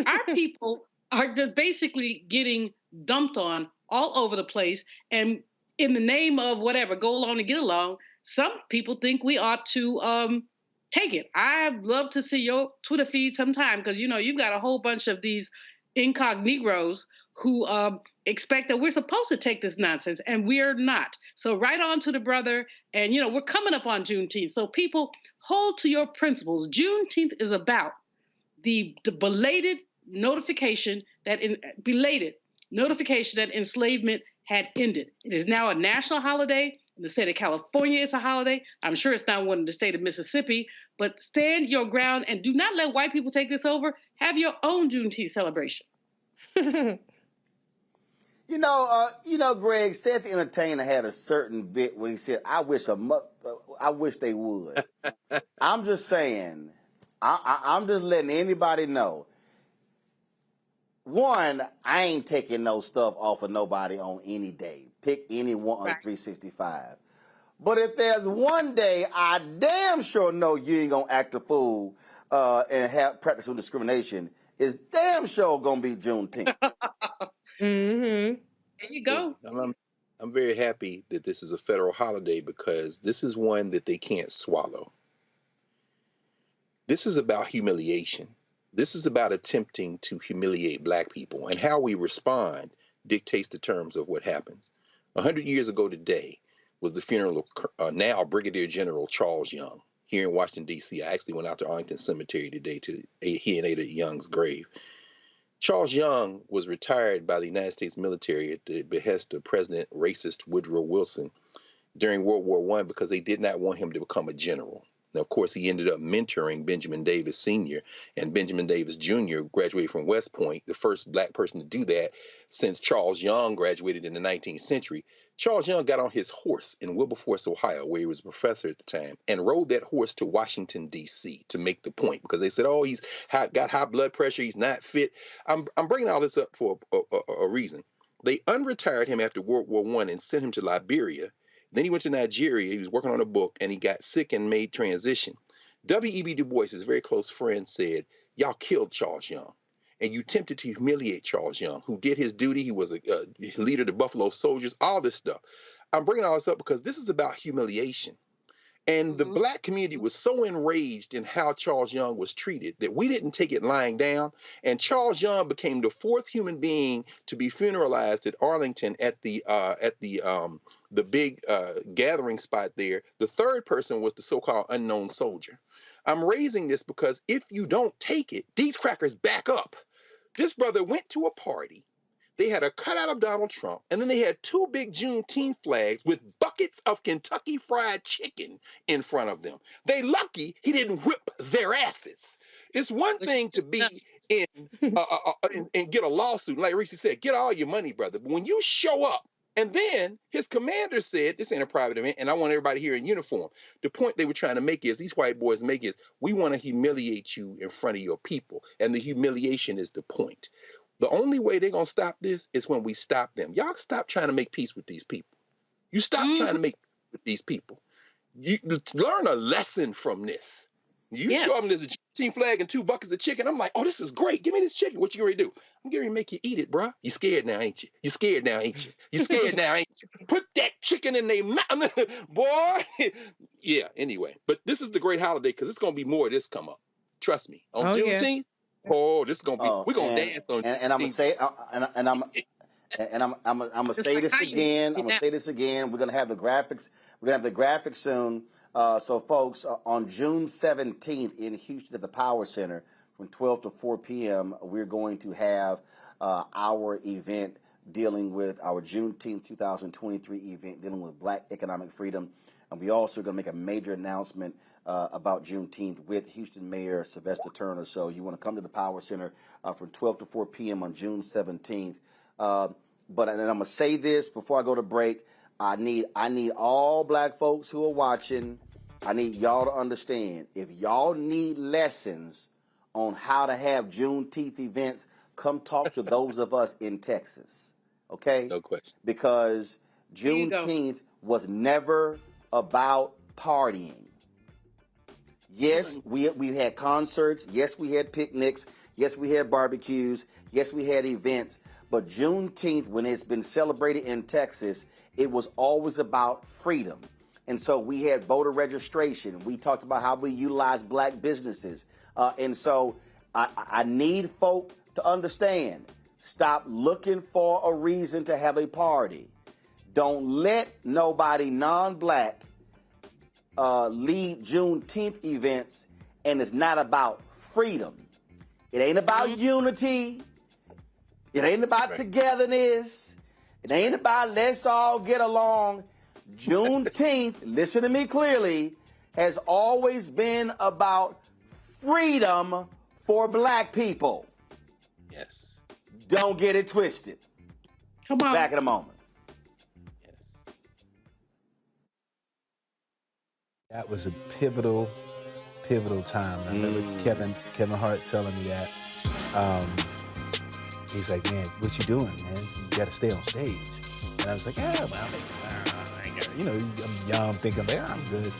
Our people are just basically getting dumped on all over the place. And in the name of whatever, go along and get along, some people think we ought to take it. I'd love to see your Twitter feed sometime because, you've got a whole bunch of these incognitos who expect that we're supposed to take this nonsense, and we're not. So right on to the brother, and, we're coming up on Juneteenth. So people, hold to your principles. Juneteenth is about the belated notification that enslavement had ended. It is now a national holiday. In the state of California, it's a holiday. I'm sure it's not one in the state of Mississippi, but stand your ground and do not let white people take this over. Have your own Juneteenth celebration. Greg, Seth the Entertainer had a certain bit when he said, I wish they would. I'm just saying, I'm just letting anybody know. One, I ain't taking no stuff off of nobody on any day. Pick any one on 365. But if there's one day I damn sure know you ain't gonna act a fool and have practice with discrimination, it's damn sure gonna be Juneteenth. Mm-hmm. There you go. I'm very happy that this is a federal holiday because this is one that they can't swallow. This is about humiliation. This is about attempting to humiliate black people, and how we respond dictates the terms of what happens. 100 years ago today was the funeral of now Brigadier General Charles Young here in Washington, D.C. I actually went out to Arlington Cemetery today to he and Ada Young's grave. Charles Young was retired by the United States military at the behest of President racist Woodrow Wilson during World War I because they did not want him to become a general. Now, of course, he ended up mentoring Benjamin Davis Sr. and Benjamin Davis Jr. graduated from West Point, the first black person to do that since Charles Young graduated in the 19th century. Charles Young got on his horse in Wilberforce, Ohio, where he was a professor at the time, and rode that horse to Washington, D.C. to make the point, because they said, oh, he's got high blood pressure, he's not fit. I'm bringing all this up for a reason. They unretired him after World War I and sent him to Liberia. Then he went to Nigeria. He was working on a book, and he got sick and made transition. W.E.B. Du Bois, his very close friend, said, y'all killed Charles Young, and you attempted to humiliate Charles Young, who did his duty. He was a leader of the Buffalo Soldiers, all this stuff. I'm bringing all this up because this is about humiliation. And the black community was so enraged in how Charles Young was treated that we didn't take it lying down. And Charles Young became the fourth human being to be funeralized at Arlington at the big gathering spot there. The third person was the so-called unknown soldier. I'm raising this because if you don't take it, these crackers back up. This brother went to a party. They had a cutout of Donald Trump, and then they had two big Juneteenth flags with buckets of Kentucky Fried Chicken in front of them. They lucky he didn't whip their asses. It's one thing to be in and get a lawsuit. Like Reese said, get all your money, brother. But when you show up, and then his commander said, this ain't a private event, and I want everybody here in uniform. The point they were trying to make is, these white boys make is, we want to humiliate you in front of your people, and the humiliation is the point. The only way they're going to stop this is when we stop them. Y'all stop trying to make peace with these people. You stop trying to make peace with these people. You learn a lesson from this. You show them there's a team flag and 2 buckets of chicken. I'm like, oh, this is great. Give me this chicken. What you going to do? I'm going to make you eat it, bro. You scared now, ain't you? You scared now, ain't you? You scared now, ain't you? Put that chicken in their mouth. Boy. Yeah, anyway. But this is the great holiday because it's going to be more of this come up. Trust me. On Juneteenth. Oh, this is gonna be. We're gonna dance on. And I'm gonna say, I'm gonna say this again. I'm gonna say this again. We're gonna have the graphics. We're gonna have the graphics soon. So, folks, on June 17th in Houston at the Power Center, from 12 to 4 p.m., we're going to have our event dealing with our Juneteenth 2023 event dealing with Black economic freedom. And we also are going to make a major announcement about Juneteenth with Houston Mayor Sylvester Turner. So you want to come to the Power Center from 12 to 4 p.m. on June 17th. But and I'm going to say this before I go to break. I need all black folks who are watching. I need y'all to understand. If y'all need lessons on how to have Juneteenth events, come talk to those of us in Texas. Okay? No question. Because Juneteenth was never about partying. Yes, we had concerts. Yes, we had picnics. Yes, we had barbecues. Yes, we had events. But Juneteenth, when it's been celebrated in Texas, it was always about freedom. And so we had voter registration. We talked about how we utilize black businesses. And so I need folk to understand, stop looking for a reason to have a party. Don't let nobody non-black lead Juneteenth events, and it's not about freedom. It ain't about unity. It ain't about togetherness. It ain't about let's all get along. Juneteenth, listen to me clearly, has always been about freedom for black people. Yes. Don't get it twisted. Come on. Back in a moment. That was a pivotal time. I remember Kevin Hart telling me that. He's like, man, what you doing, man? You got to stay on stage. And I was like, yeah, well, I'm young, thinking, I'm good.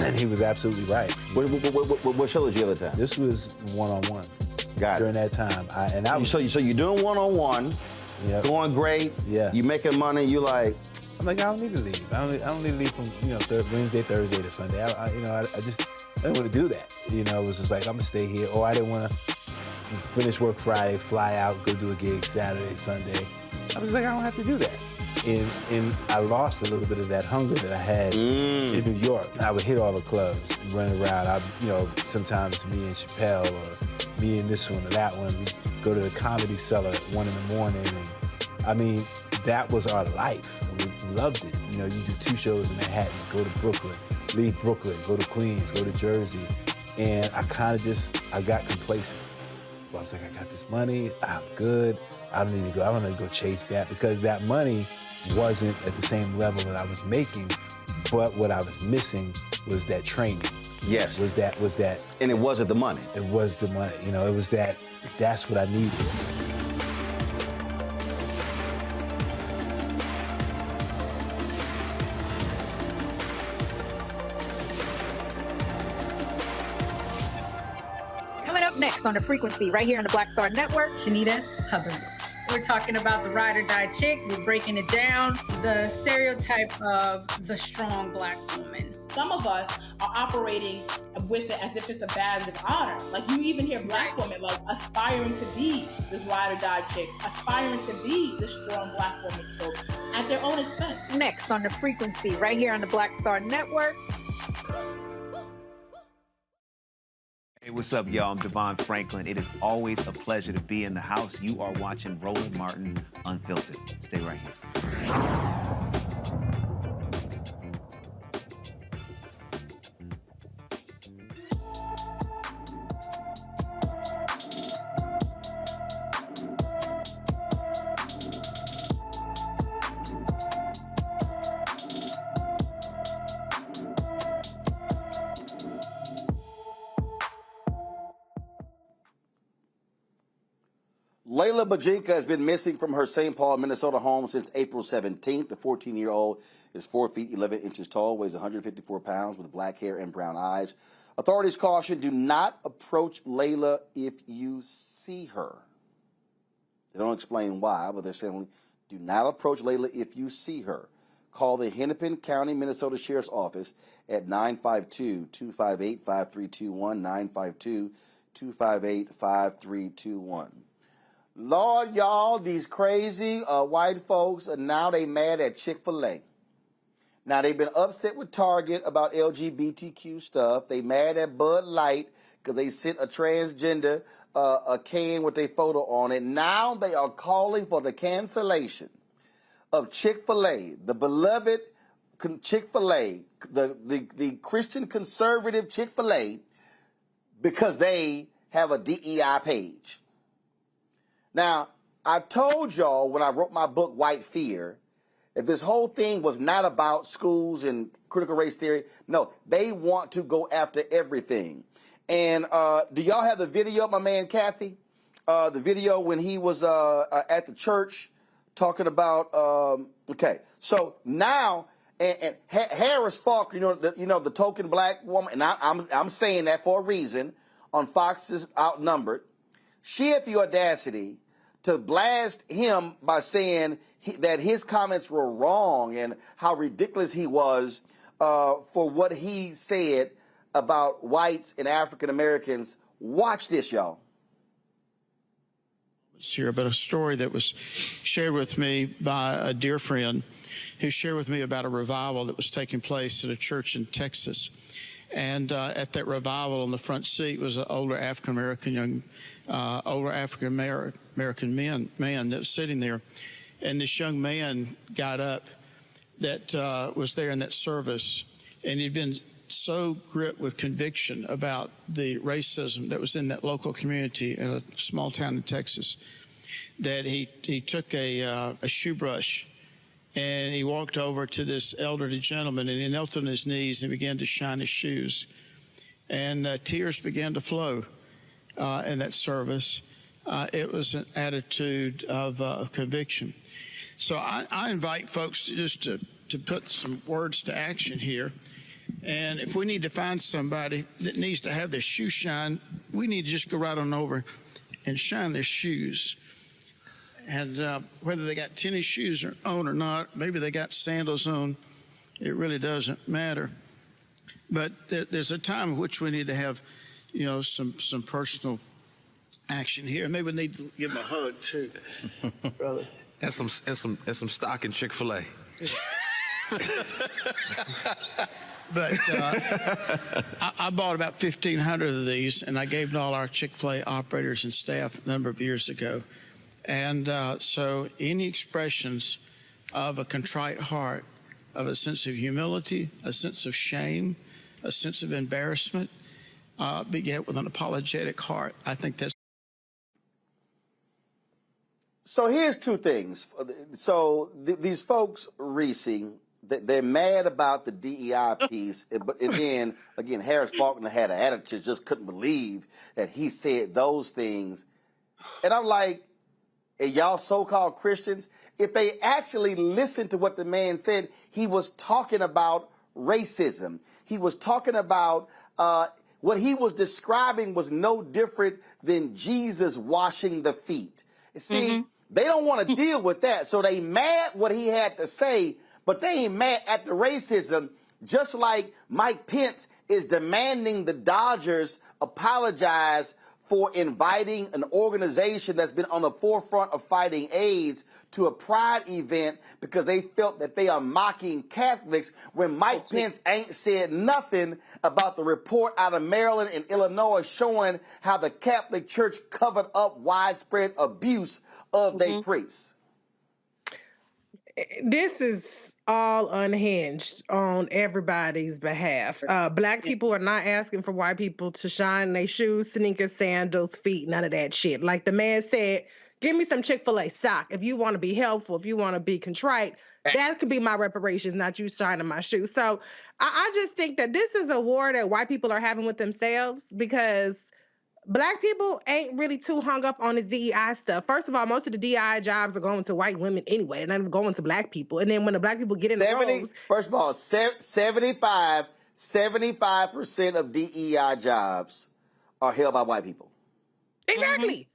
And he was absolutely right. What show did you have at the time? This was one-on-one. Got during it. that time. So you're doing one-on-one, going great. Yeah. You making money. You like. I'm like, I don't need to leave. I don't need to leave from Wednesday, Thursday to Sunday. I didn't want to do that. It was just like I'm gonna stay here. Or I didn't want to finish work Friday, fly out, go do a gig Saturday, Sunday. I was like, I don't have to do that. And I lost a little bit of that hunger that I had in New York. I would hit all the clubs, run around. Sometimes me and Chappelle or me and this one or that one, we'd go to the Comedy Cellar at 1 a.m. And that was our life. We loved it. You do 2 shows in Manhattan, go to Brooklyn, leave Brooklyn, go to Queens, go to Jersey. And I got complacent. I was like, I got this money, I'm good. I don't need to go chase that, because that money wasn't at the same level that I was making, but what I was missing was that training. Yes. Was that. And it wasn't the money. It was the money, it was that's what I needed. Coming up next on The Frequency, right here on the Black Star Network, Shanita Hubbard. We're talking about the ride or die chick. We're breaking it down. The stereotype of the strong Black woman. Some of us are operating with it as if it's a badge of honor. Like, you even hear Black women like aspiring to be this ride or die chick, aspiring to be this strong Black woman, so at their own expense. Next on The Frequency, right here on the Black Star Network. Hey, what's up, y'all? I'm Devon Franklin. It is always a pleasure to be in the house. You are watching Roland Martin Unfiltered. Stay right here. Layla Bajinka has been missing from her St. Paul, Minnesota home since April 17th. The 14-year-old is 4 feet 11 inches tall, weighs 154 pounds, with black hair and brown eyes. Authorities caution, do not approach Layla if you see her. They don't explain why, but they're saying do not approach Layla if you see her. Call the Hennepin County, Minnesota Sheriff's Office at 952-258-5321, 952-258-5321. Lord, y'all, these crazy white folks are now they mad at Chick-fil-A. Now, they've been upset with Target about LGBTQ stuff. They mad at Bud Light because they sent a transgender a can with their photo on it. Now they are calling for the cancellation of Chick-fil-A, the beloved Chick-fil-A, the Christian conservative Chick-fil-A, because they have a DEI page. Now, I told y'all when I wrote my book, White Fear, that this whole thing was not about schools and critical race theory. No, they want to go after everything. And do y'all have the video of my man Kathy? The video when he was at the church talking about, okay. So now, and Harris Falk, the token black woman, and I'm saying that for a reason, on Fox's Outnumbered, she had the audacity to blast him by saying that his comments were wrong and how ridiculous he was for what he said about whites and African Americans. Watch this, y'all. Here, but a story that was shared with me by a dear friend who shared with me about a revival that was taking place at a church in Texas. And at that revival, on the front seat was an older African American man that was sitting there, and this young man got up that was there in that service, and he'd been so gripped with conviction about the racism that was in that local community in a small town in Texas that he took a shoe brush. And he walked over to this elderly gentleman, and he knelt on his knees and began to shine his shoes. And tears began to flow in that service. It was an attitude of conviction. So I invite folks to put some words to action here. And if we need to find somebody that needs to have their shoe shine, we need to just go right on over and shine their shoes. And whether they got tennis shoes on or not, maybe they got sandals on, it really doesn't matter. But there's a time in which we need to have, some personal action here. Maybe we need to give them a hug too, brother. And some stock in Chick-fil-A. But I bought about 1,500 of these, and I gave to all our Chick-fil-A operators and staff a number of years ago. And so any expressions of a contrite heart of a sense of humility, a sense of shame, a sense of embarrassment, but yet with an apologetic heart. I think that's. So here's two things. So these folks, Reese, they're mad about the DEI piece, but and then again, Harris Faulkner had an attitude, just couldn't believe that he said those things, and I'm like, and y'all so-called Christians, if they actually listened to what the man said, he was talking about racism. He was talking about what he was describing was no different than Jesus washing the feet. See, they don't want to deal with that, so they mad what he had to say, but they ain't mad at the racism, just like Mike Pence is demanding the Dodgers apologize for inviting an organization that's been on the forefront of fighting AIDS to a pride event because they felt that they are mocking Catholics, when Mike Pence ain't said nothing about the report out of Maryland and Illinois showing how the Catholic Church covered up widespread abuse of their priests. This is all unhinged on everybody's behalf. Black people are not asking for white people to shine their shoes, sneakers, sandals, feet, none of that shit. Like the man said, give me some Chick-fil-A stock. If you want to be helpful, if you want to be contrite, that could be my reparations, not you shining my shoes. So I just think that this is a war that white people are having with themselves, because Black people ain't really too hung up on this DEI stuff. First of all, most of the DEI jobs are going to white women anyway, and not going to Black people. And then when the Black people get in the roles... First of all, 75% of DEI jobs are held by white people. Exactly.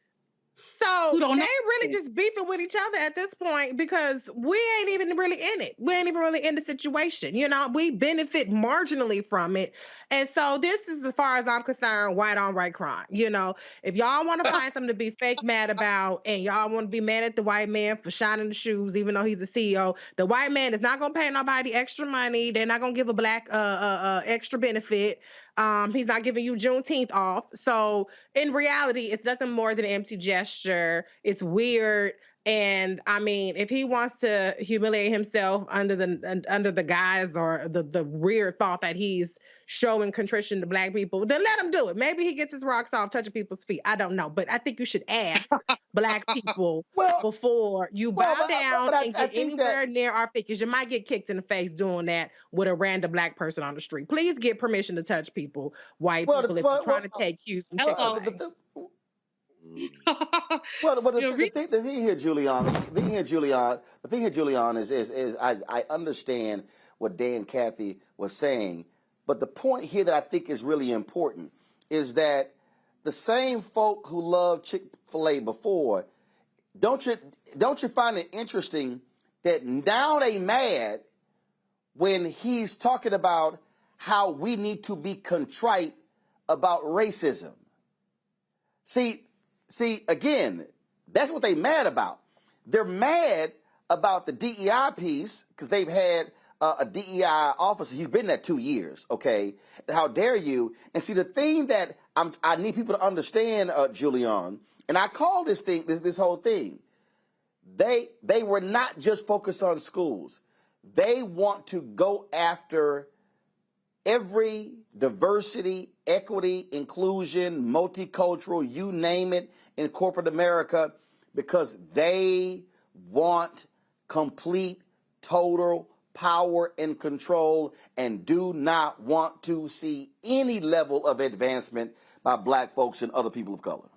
So they really just beefing with each other at this point, because we ain't even really in it. We ain't even really in the situation. You know, we benefit marginally from it. And so this is, as far as I'm concerned, white on white crime. You know, if y'all want to find something to be fake mad about, and y'all want to be mad at the white man for shining the shoes, even though he's a CEO, the white man is not going to pay nobody extra money. They're not going to give a Black extra benefit. He's not giving you Juneteenth off. So in reality, it's nothing more than an empty gesture. It's weird. And I mean, if he wants to humiliate himself under the guise or the weird thought that he's showing contrition to Black people, then let him do it. Maybe he gets his rocks off touching people's feet. I don't know. But I think you should ask Black people before you bow down and get anywhere near our figures. You might get kicked in the face doing that with a random Black person on the street. Please get permission to touch people, white people, if you're trying to take cues from Chick-fil-A. The thing here, Julian, is I understand what Dan and Kathy was saying, but the point here that I think is really important is that the same folk who loved Chick-fil-A before, don't you find it interesting that now they mad when he's talking about how we need to be contrite about racism? See, again, that's what they mad about. They're mad about the DEI piece because they've had a DEI officer. He's been there 2 years, okay? How dare you? And see, the thing that I need people to understand, Julian, and I call this whole thing, they were not just focused on schools. They want to go after every diversity, equity, inclusion, multicultural, you name it, in corporate America, because they want complete, total power and control and do not want to see any level of advancement by Black folks and other people of color.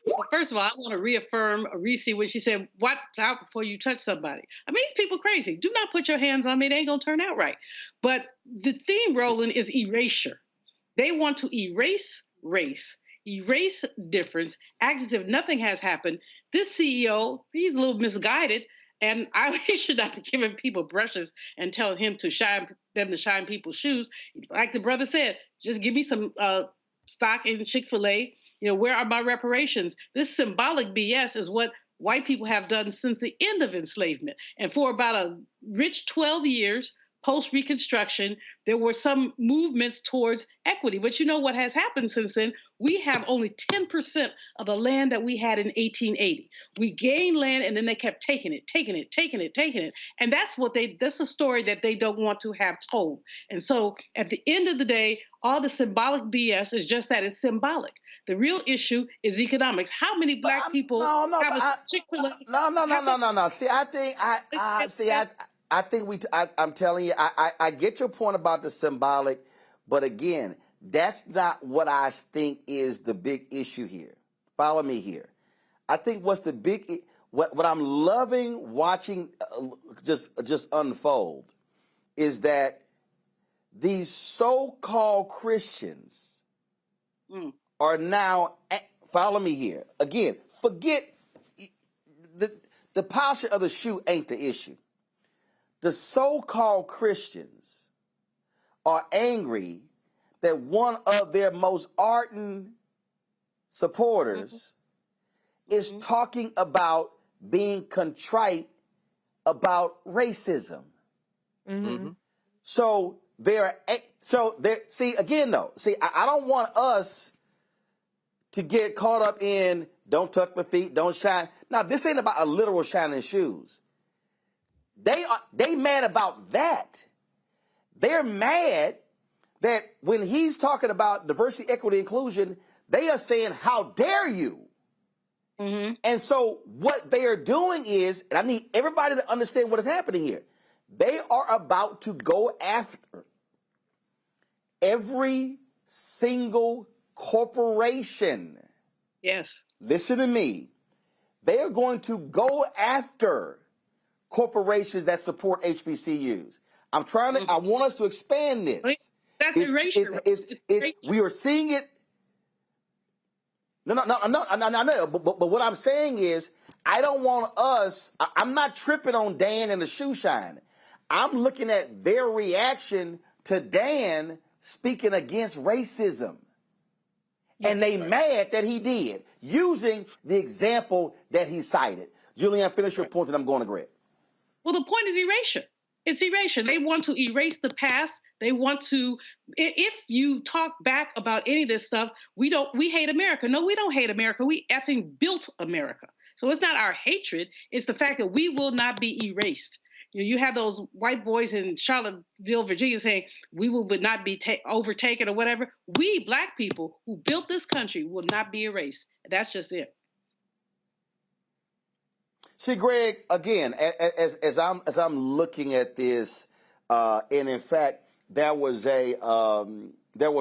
Well, first of all, I want to reaffirm Reese when she said, watch out before you touch somebody. I mean, these people crazy. Do not put your hands on me. It ain't going to turn out right. But the theme, Roland, is erasure. They want to erase race, erase difference, act as if nothing has happened. This CEO, he's a little misguided, and he should not be giving people brushes and telling him to shine people's shoes. Like the brother said, just give me some stock in Chick-fil-A. You know, where are my reparations? This symbolic BS is what white people have done since the end of enslavement. And for about a rich 12 years, post-Reconstruction, there were some movements towards equity. But you know what has happened since then? We have only 10% of the land that we had in 1880. We gained land and then they kept taking it. And that's a story that they don't want to have told. And so at the end of the day, all the symbolic BS is just that, it's symbolic. The real issue is economics. How many black people have a Chick-fil-A? No. See, I'm telling you, I get your point about the symbolic, but again, that's not what I think is the big issue here. Follow me here. I think what I'm loving watching just unfold is that these so-called Christians are now, follow me here. Again, forget the posture of the shoe ain't the issue. The so-called Christians are angry that one of their most ardent supporters is talking about being contrite about racism. So see, I don't want us to get caught up in don't tuck my feet, don't shine. Now, this ain't about a literal shining shoes. They mad about that. They're mad that when he's talking about diversity, equity, inclusion, they are saying, how dare you? And so what they are doing is, and I need everybody to understand what is happening here. They are about to go after every single corporation. Yes. Listen to me. They are going to go after corporations that support HBCUs. I want us to expand this. That's erasure. We are seeing it. No. But what I'm saying is, I don't want us, I'm not tripping on Dan and the shoe shine. I'm looking at their reaction to Dan speaking against racism. And they mad that he did, using the example that he cited. Julianne, finish your point, and I'm going to Greg. Well, the point is erasure. It's erasure. They want to erase the past. They want to, if you talk back about any of this stuff, we hate America. No, we don't hate America. We effing built America. So it's not our hatred. It's the fact that we will not be erased. You have those white boys in Charlottesville, Virginia saying we would not be overtaken or whatever. We black people who built this country will not be erased. That's just it. See, Greg, again, as I'm looking at this, and in fact, there were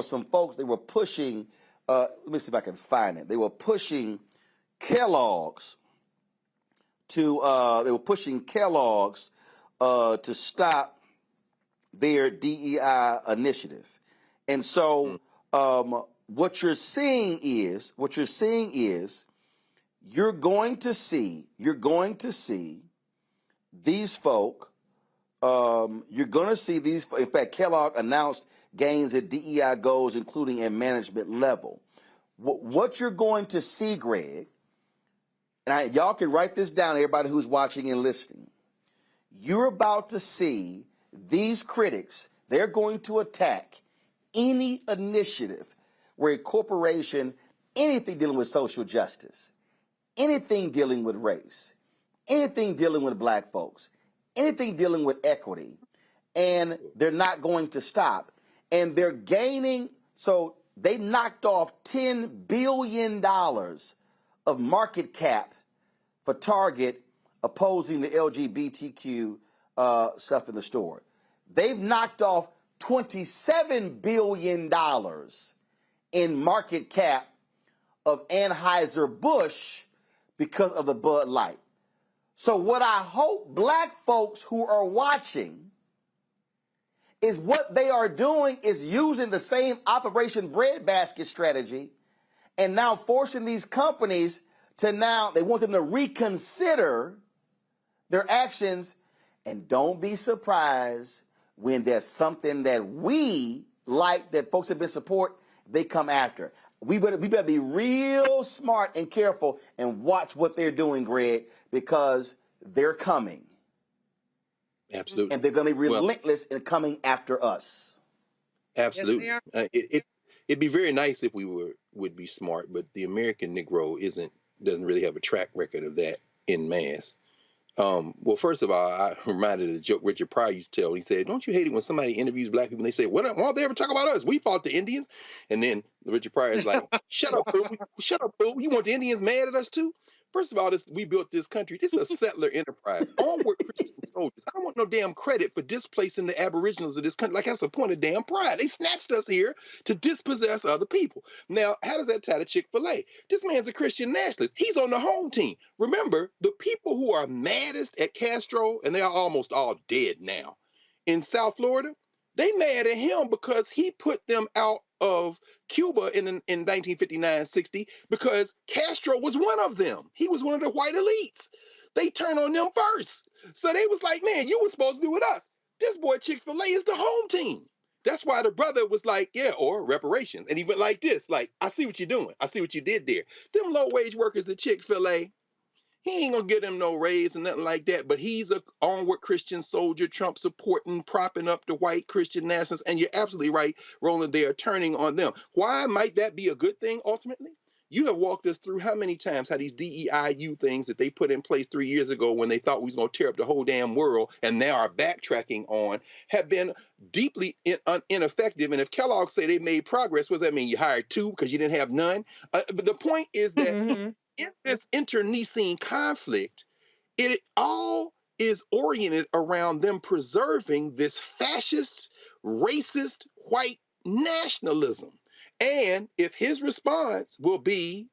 some folks, they were pushing. Let me see if I can find it. They were pushing Kellogg's to stop their DEI initiative. And so what you're seeing is you're going to see these folk, in fact, Kellogg announced gains at DEI goals, including at management level. What you're going to see, Greg, and y'all can write this down, everybody who's watching and listening. You're about to see these critics, they're going to attack any initiative where a corporation, anything dealing with social justice, anything dealing with race, anything dealing with black folks, anything dealing with equity, and they're not going to stop. And they're gaining, so they knocked off $10 billion of market cap for Target opposing the LGBTQ stuff in the store. They've knocked off $27 billion in market cap of Anheuser-Busch because of the Bud Light. So what I hope black folks who are watching is what they are doing is using the same Operation Breadbasket strategy and now forcing these companies to they want them to reconsider their actions. And don't be surprised when there's something that we like that folks have been support, they come after. We better be real smart and careful and watch what they're doing, Greg, because they're coming. Absolutely. And they're going to be relentless in coming after us. Absolutely. Yes, It'd be very nice if we would be smart, but the American Negro doesn't really have a track record of that en masse. Well, first of all, I reminded of the joke Richard Pryor used to tell. He said, "Don't you hate it when somebody interviews black people and they say, why don't they ever talk about us? We fought the Indians." And then Richard Pryor is like, "Shut up, fool. Shut up, fool. You want the Indians mad at us too?" First of all, we built this country. This is a settler enterprise. Onward Christian soldiers. I don't want no damn credit for displacing the aboriginals of this country. Like, that's a point of damn pride. They snatched us here to dispossess other people. Now, how does that tie to Chick-fil-A? This man's a Christian nationalist. He's on the home team. Remember, the people who are maddest at Castro, and they are almost all dead now, in South Florida, they mad at him because he put them out of Cuba in 1959-60 because Castro was one of them. He was one of the white elites. They turned on them first. So they was like, man, you were supposed to be with us. This boy Chick-fil-A is the home team. That's why the brother was like, yeah, or reparations. And he went like this, like, I see what you're doing. I see what you did there. Them low-wage workers at Chick-fil-A, he ain't gonna get him no raise and nothing like that, but he's a onward Christian soldier, Trump supporting, propping up the white Christian nationalists. And you're absolutely right, Roland, they are turning on them. Why might that be a good thing ultimately? You have walked us through how many times how these DEIU things that they put in place 3 years ago when they thought we was going to tear up the whole damn world and now are backtracking on have been deeply ineffective. And if Kellogg say they made progress, what does that mean? You hired two because you didn't have none? But the point is that in this internecine conflict, it all is oriented around them preserving this fascist, racist, white nationalism. And if his response will be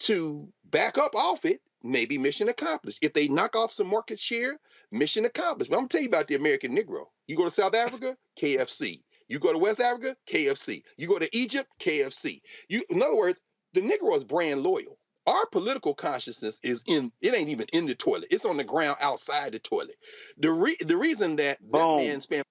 to back up off it, maybe mission accomplished. If they knock off some market share, mission accomplished. But I'm going to tell you about the American Negro. You go to South Africa, KFC. You go to West Africa, KFC. You go to Egypt, KFC. In other words, the Negro is brand loyal. Our political consciousness it ain't even in the toilet. It's on the ground outside the toilet. The reason that man's family,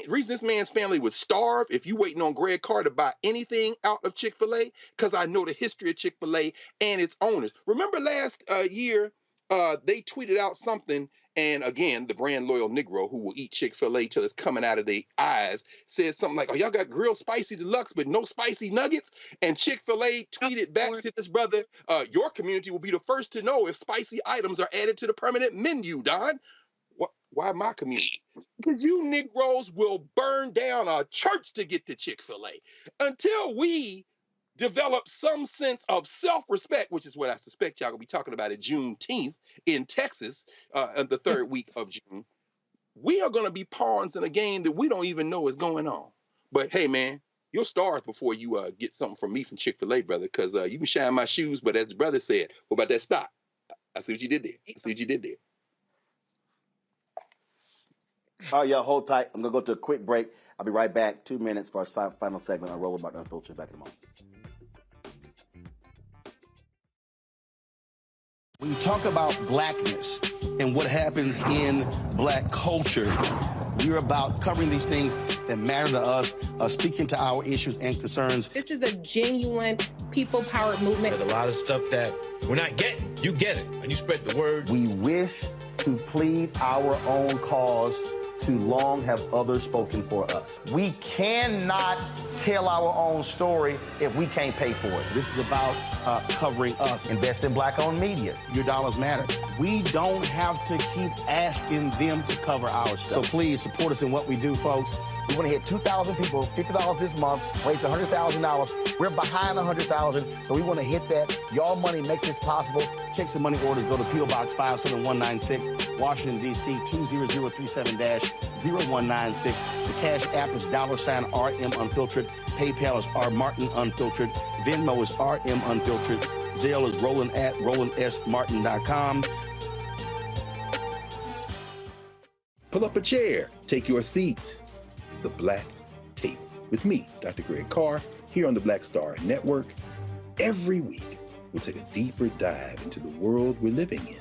reason this man's family would starve if you waiting on Greg Carr to buy anything out of Chick-fil-A, because I know the history of Chick-fil-A and its owners. Remember last year, they tweeted out something, and again, the brand loyal Negro who will eat Chick-fil-A till it's coming out of their eyes said something like, "Oh, y'all got grilled spicy deluxe but no spicy nuggets?" And Chick-fil-A tweeted back to this brother, "Your community will be the first to know if spicy items are added to the permanent menu, Don." Why my community? Because you Negroes will burn down a church to get to Chick-fil-A. Until we develop some sense of self-respect, which is what I suspect y'all gonna be talking about at Juneteenth in Texas, the third week of June, we are gonna be pawns in a game that we don't even know is going on. But hey, man, you'll starve before you get something from me from Chick-fil-A, brother, because you can shine my shoes, but as the brother said, what about that stock? I see what you did there. I see what you did there. All right, y'all, hold tight. I'm going to go to a quick break. I'll be right back. 2 minutes for our final segment on Roland Martin Unfiltered. Back in a moment. When you talk about blackness and what happens in black culture, we're about covering these things that matter to us, speaking to our issues and concerns. This is a genuine people-powered movement. There's a lot of stuff that we're not getting. You get it, and you spread the word. We wish to plead our own cause. Too long have others spoken for us. We cannot tell our own story if we can't pay for it. This is about covering us. Invest in black-owned media. Your dollars matter. We don't have to keep asking them to cover our stuff. So please support us in what we do, folks. We want to hit 2,000 people, $50 this month, raise $100,000. We're behind 100,000, so we want to hit that. Y'all money makes this possible. Check some money orders. Go to P.O. Box 57196, Washington, D.C. 20037-0196. The Cash App is $RM Unfiltered. PayPal is R Martin Unfiltered. Venmo is RM Unfiltered. Zelle is Roland at RolandSMartin.com. Pull up a chair. Take your seat. The Black Table with me, Dr. Greg Carr, here on the Black Star Network. Every week, we'll take a deeper dive into the world we're living in.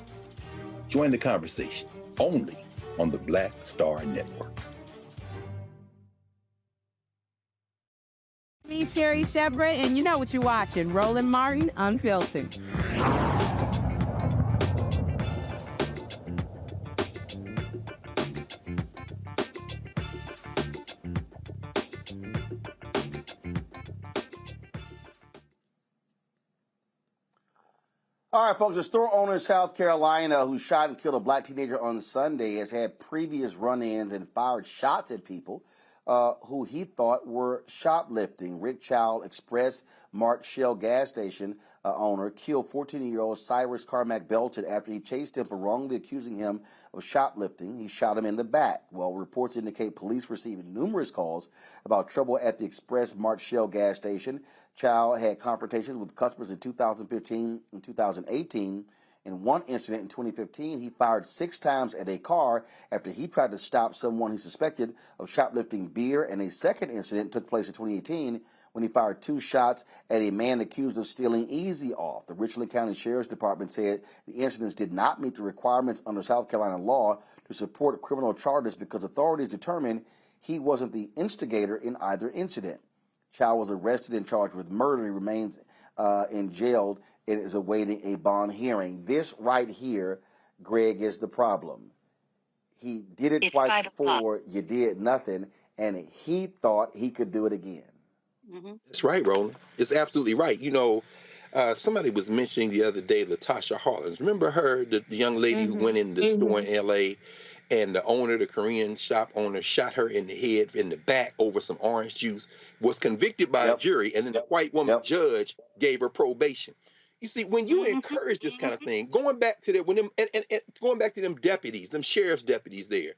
Join the conversation only on the Black Star Network. Me, Sherry Shepard, and you know what you're watching, Roland Martin Unfiltered. All right, folks. A store owner in South Carolina who shot and killed a black teenager on Sunday has had previous run-ins and fired shots at people who he thought were shoplifting. Rick Child Express Mart Shell gas station owner killed 14-year-old Cyrus Carmack Belton after he chased him for wrongly accusing him of shoplifting. He shot him in the back. Well, reports indicate police received numerous calls about trouble at the Express Mart Shell gas station. Child had confrontations with customers in 2015 and 2018. In one incident in 2015, he fired 6 times at a car after he tried to stop someone he suspected of shoplifting beer, and a second incident took place in 2018 when he fired 2 shots at a man accused of stealing Easy Off. The Richland County Sheriff's Department said the incidents did not meet the requirements under South Carolina law to support criminal charges because authorities determined he wasn't the instigator in either incident. Child was arrested and charged with murder. He remains in jail and is awaiting a bond hearing. This right here, Greg, is the problem. He did it twice before, you did nothing, and he thought he could do it again. That's right, Roland. It's absolutely right. You know, somebody was mentioning the other day Latasha Harlins. Remember her, the young lady who went in the store in L.A., and the owner, the Korean shop owner, shot her in the head, in the back over some orange juice, was convicted by a jury, and then the white woman judge gave her probation. You see, when you encourage this kind of thing, going back to going back to them deputies, them sheriff's deputies there,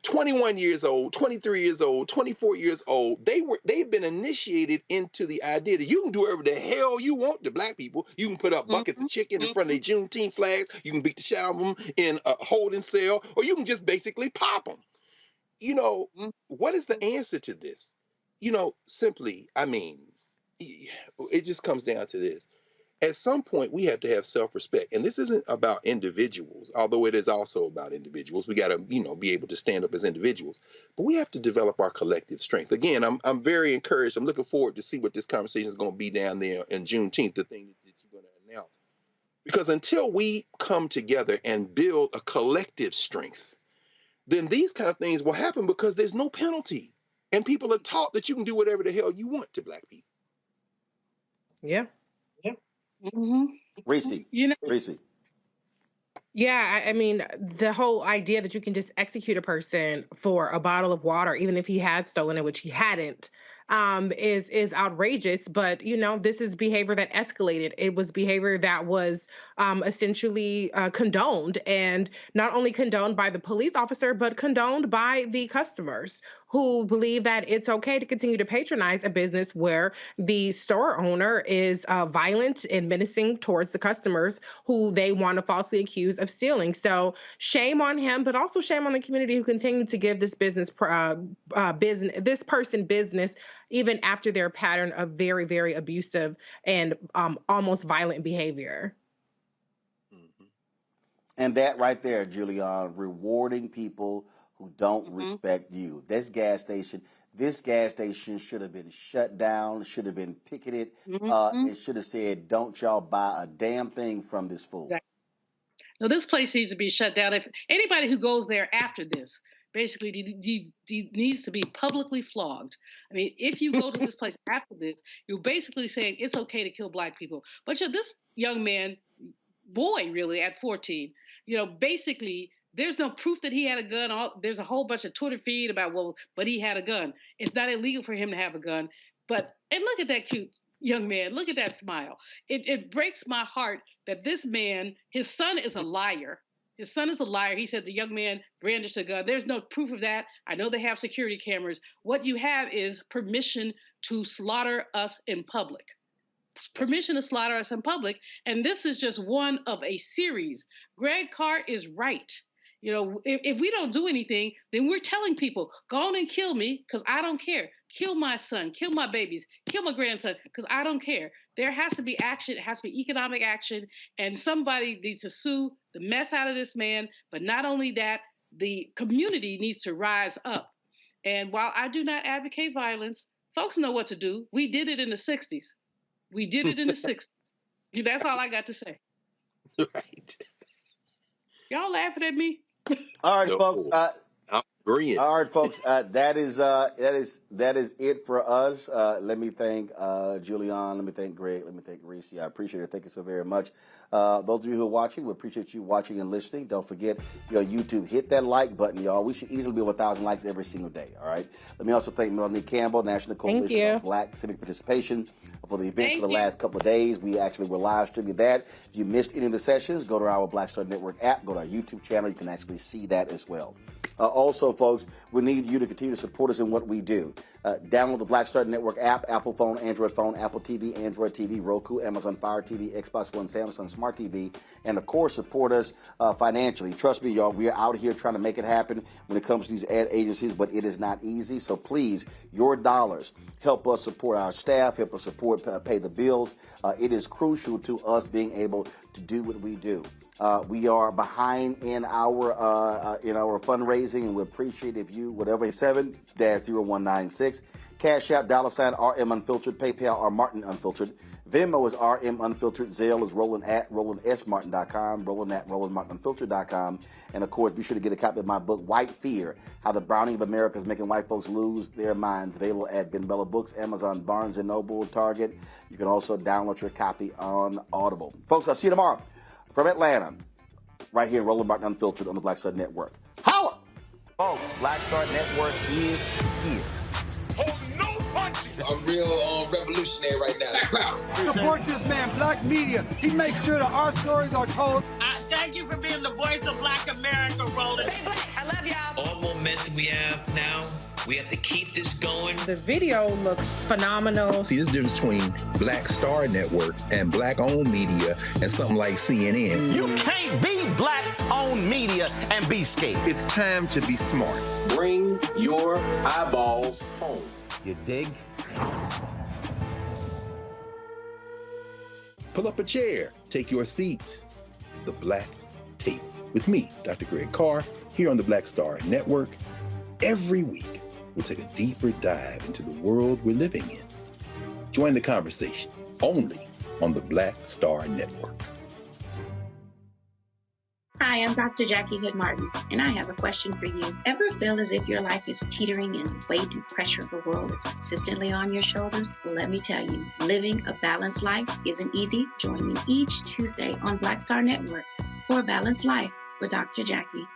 21 years old, 23 years old, 24 years old, they've been initiated into the idea that you can do whatever the hell you want to black people. You can put up buckets of chicken in front of their Juneteenth flags. You can beat the shit out of them in a holding cell, or you can just basically pop them. You know, what is the answer to this? You know, simply, I mean, it just comes down to this. At some point, we have to have self-respect. And this isn't about individuals, although it is also about individuals. We got to, be able to stand up as individuals. But we have to develop our collective strength. Again, I'm very encouraged. I'm looking forward to see what this conversation is going to be down there in Juneteenth, the thing that you're going to announce. Because until we come together and build a collective strength, then these kind of things will happen because there's no penalty. And people are taught that you can do whatever the hell you want to black people. Yeah. Reese. Reese. Yeah, I mean, the whole idea that you can just execute a person for a bottle of water, even if he had stolen it, which he hadn't, is outrageous. But, this is behavior that escalated. It was behavior that was essentially condoned, and not only condoned by the police officer, but condoned by the customers who believe that it's okay to continue to patronize a business where the store owner is violent and menacing towards the customers who they want to falsely accuse of stealing. So shame on him, but also shame on the community who continue to give this person business even after their pattern of very, very abusive and almost violent behavior. And that right there, Julian, rewarding people who don't respect you. This gas station should have been shut down, should have been picketed. It should have said, don't y'all buy a damn thing from this fool. No, this place needs to be shut down. If anybody who goes there after this basically needs to be publicly flogged. I mean, if you go to this place after this, you're basically saying it's okay to kill black people. But this young man, boy, really, at 14, basically, there's no proof that he had a gun. There's a whole bunch of Twitter feed about, but he had a gun. It's not illegal for him to have a gun. And look at that cute young man. Look at that smile. It breaks my heart that this man, his son is a liar. His son is a liar. He said the young man brandished a gun. There's no proof of that. I know they have security cameras. What you have is permission to slaughter us in public. Permission to slaughter us in public. And this is just one of a series. Greg Carr is right. If we don't do anything, then we're telling people, go on and kill me because I don't care. Kill my son, kill my babies, kill my grandson because I don't care. There has to be action. It has to be economic action. And somebody needs to sue the mess out of this man. But not only that, the community needs to rise up. And while I do not advocate violence, folks know what to do. We did it in the 60s. We did it in the 60s. That's all I got to say. Right. Y'all laughing at me? All right, folks. Brilliant. All right, folks. That is it for us. Let me thank Julian. Let me thank Greg. Let me thank Reese. I appreciate it. Thank you so very much. Those of you who are watching, we appreciate you watching and listening. Don't forget, YouTube, hit that like button, y'all. We should easily be over 1,000 likes every single day. All right. Let me also thank Melanie Campbell, National Coalition of Black Civic Participation, for the event for the last couple of days. We actually were live streaming that. If you missed any of the sessions, go to our Black Star Network app. Go to our YouTube channel. You can actually see that as well. Also, folks, we need you to continue to support us in what we do. Download the Black Star Network app, Apple phone, Android phone, Apple TV, Android TV, Roku, Amazon Fire TV, Xbox One, Samsung Smart TV, and of course, support us financially. Trust me, y'all, we are out here trying to make it happen when it comes to these ad agencies, but it is not easy. So please, your dollars help us support our staff, help us support, pay the bills. It is crucial to us being able to do what we do. We are behind in our fundraising, and we appreciate if you, whatever, 7-0196, Cash App, $RM Unfiltered, PayPal, R Martin Unfiltered, Venmo is RM Unfiltered, Zelle is Roland at RolandSMartin.com, Roland at RolandMartinUnfiltered.com, and of course, be sure to get a copy of my book, White Fear, How the Browning of America is Making White Folks Lose Their Minds, available at Ben Bella Books, Amazon, Barnes & Noble, Target. You can also download your copy on Audible. Folks, I'll see you tomorrow from Atlanta, right here, Roland Martin Unfiltered on the Black Star Network. Holla! Folks, Black Star Network is here. Hold no punches. I'm real revolutionary right now. Support this man, Black Media. He makes sure that our stories are told. Thank you for being the voice of Black America, Roland. Stay black. I love y'all. All momentum we have now, we have to keep this going. The video looks phenomenal. See, this difference between Black Star Network and Black-owned media and something like CNN. You can't be Black-owned media and be scared. It's time to be smart. Bring your eyeballs home. You dig? Pull up a chair, take your seat. The Black Table with me, Dr. Greg Carr, here on the Black Star Network. Every week, we'll take a deeper dive into the world we're living in. Join the conversation only on the Black Star Network. Hi, I'm Dr. Jackie Hood Martin, and I have a question for you. Ever feel as if your life is teetering and the weight and pressure of the world is consistently on your shoulders? Well, let me tell you, living a balanced life isn't easy. Join me each Tuesday on Black Star Network for A Balanced Life with Dr. Jackie.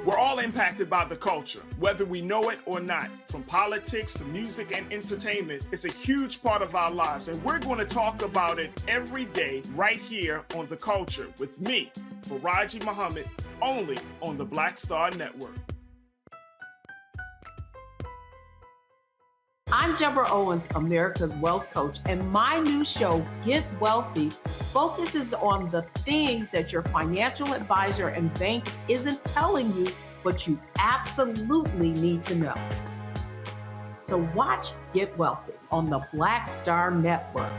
We're all impacted by the culture, whether we know it or not. From politics to music and entertainment, it's a huge part of our lives, and we're going to talk about it every day right here on The Culture with me, Faraji Muhammad, only on the Black Star Network. I'm Deborah Owens, America's Wealth Coach, and my new show, Get Wealthy, focuses on the things that your financial advisor and bank isn't telling you, but you absolutely need to know. So watch Get Wealthy on the Black Star Network.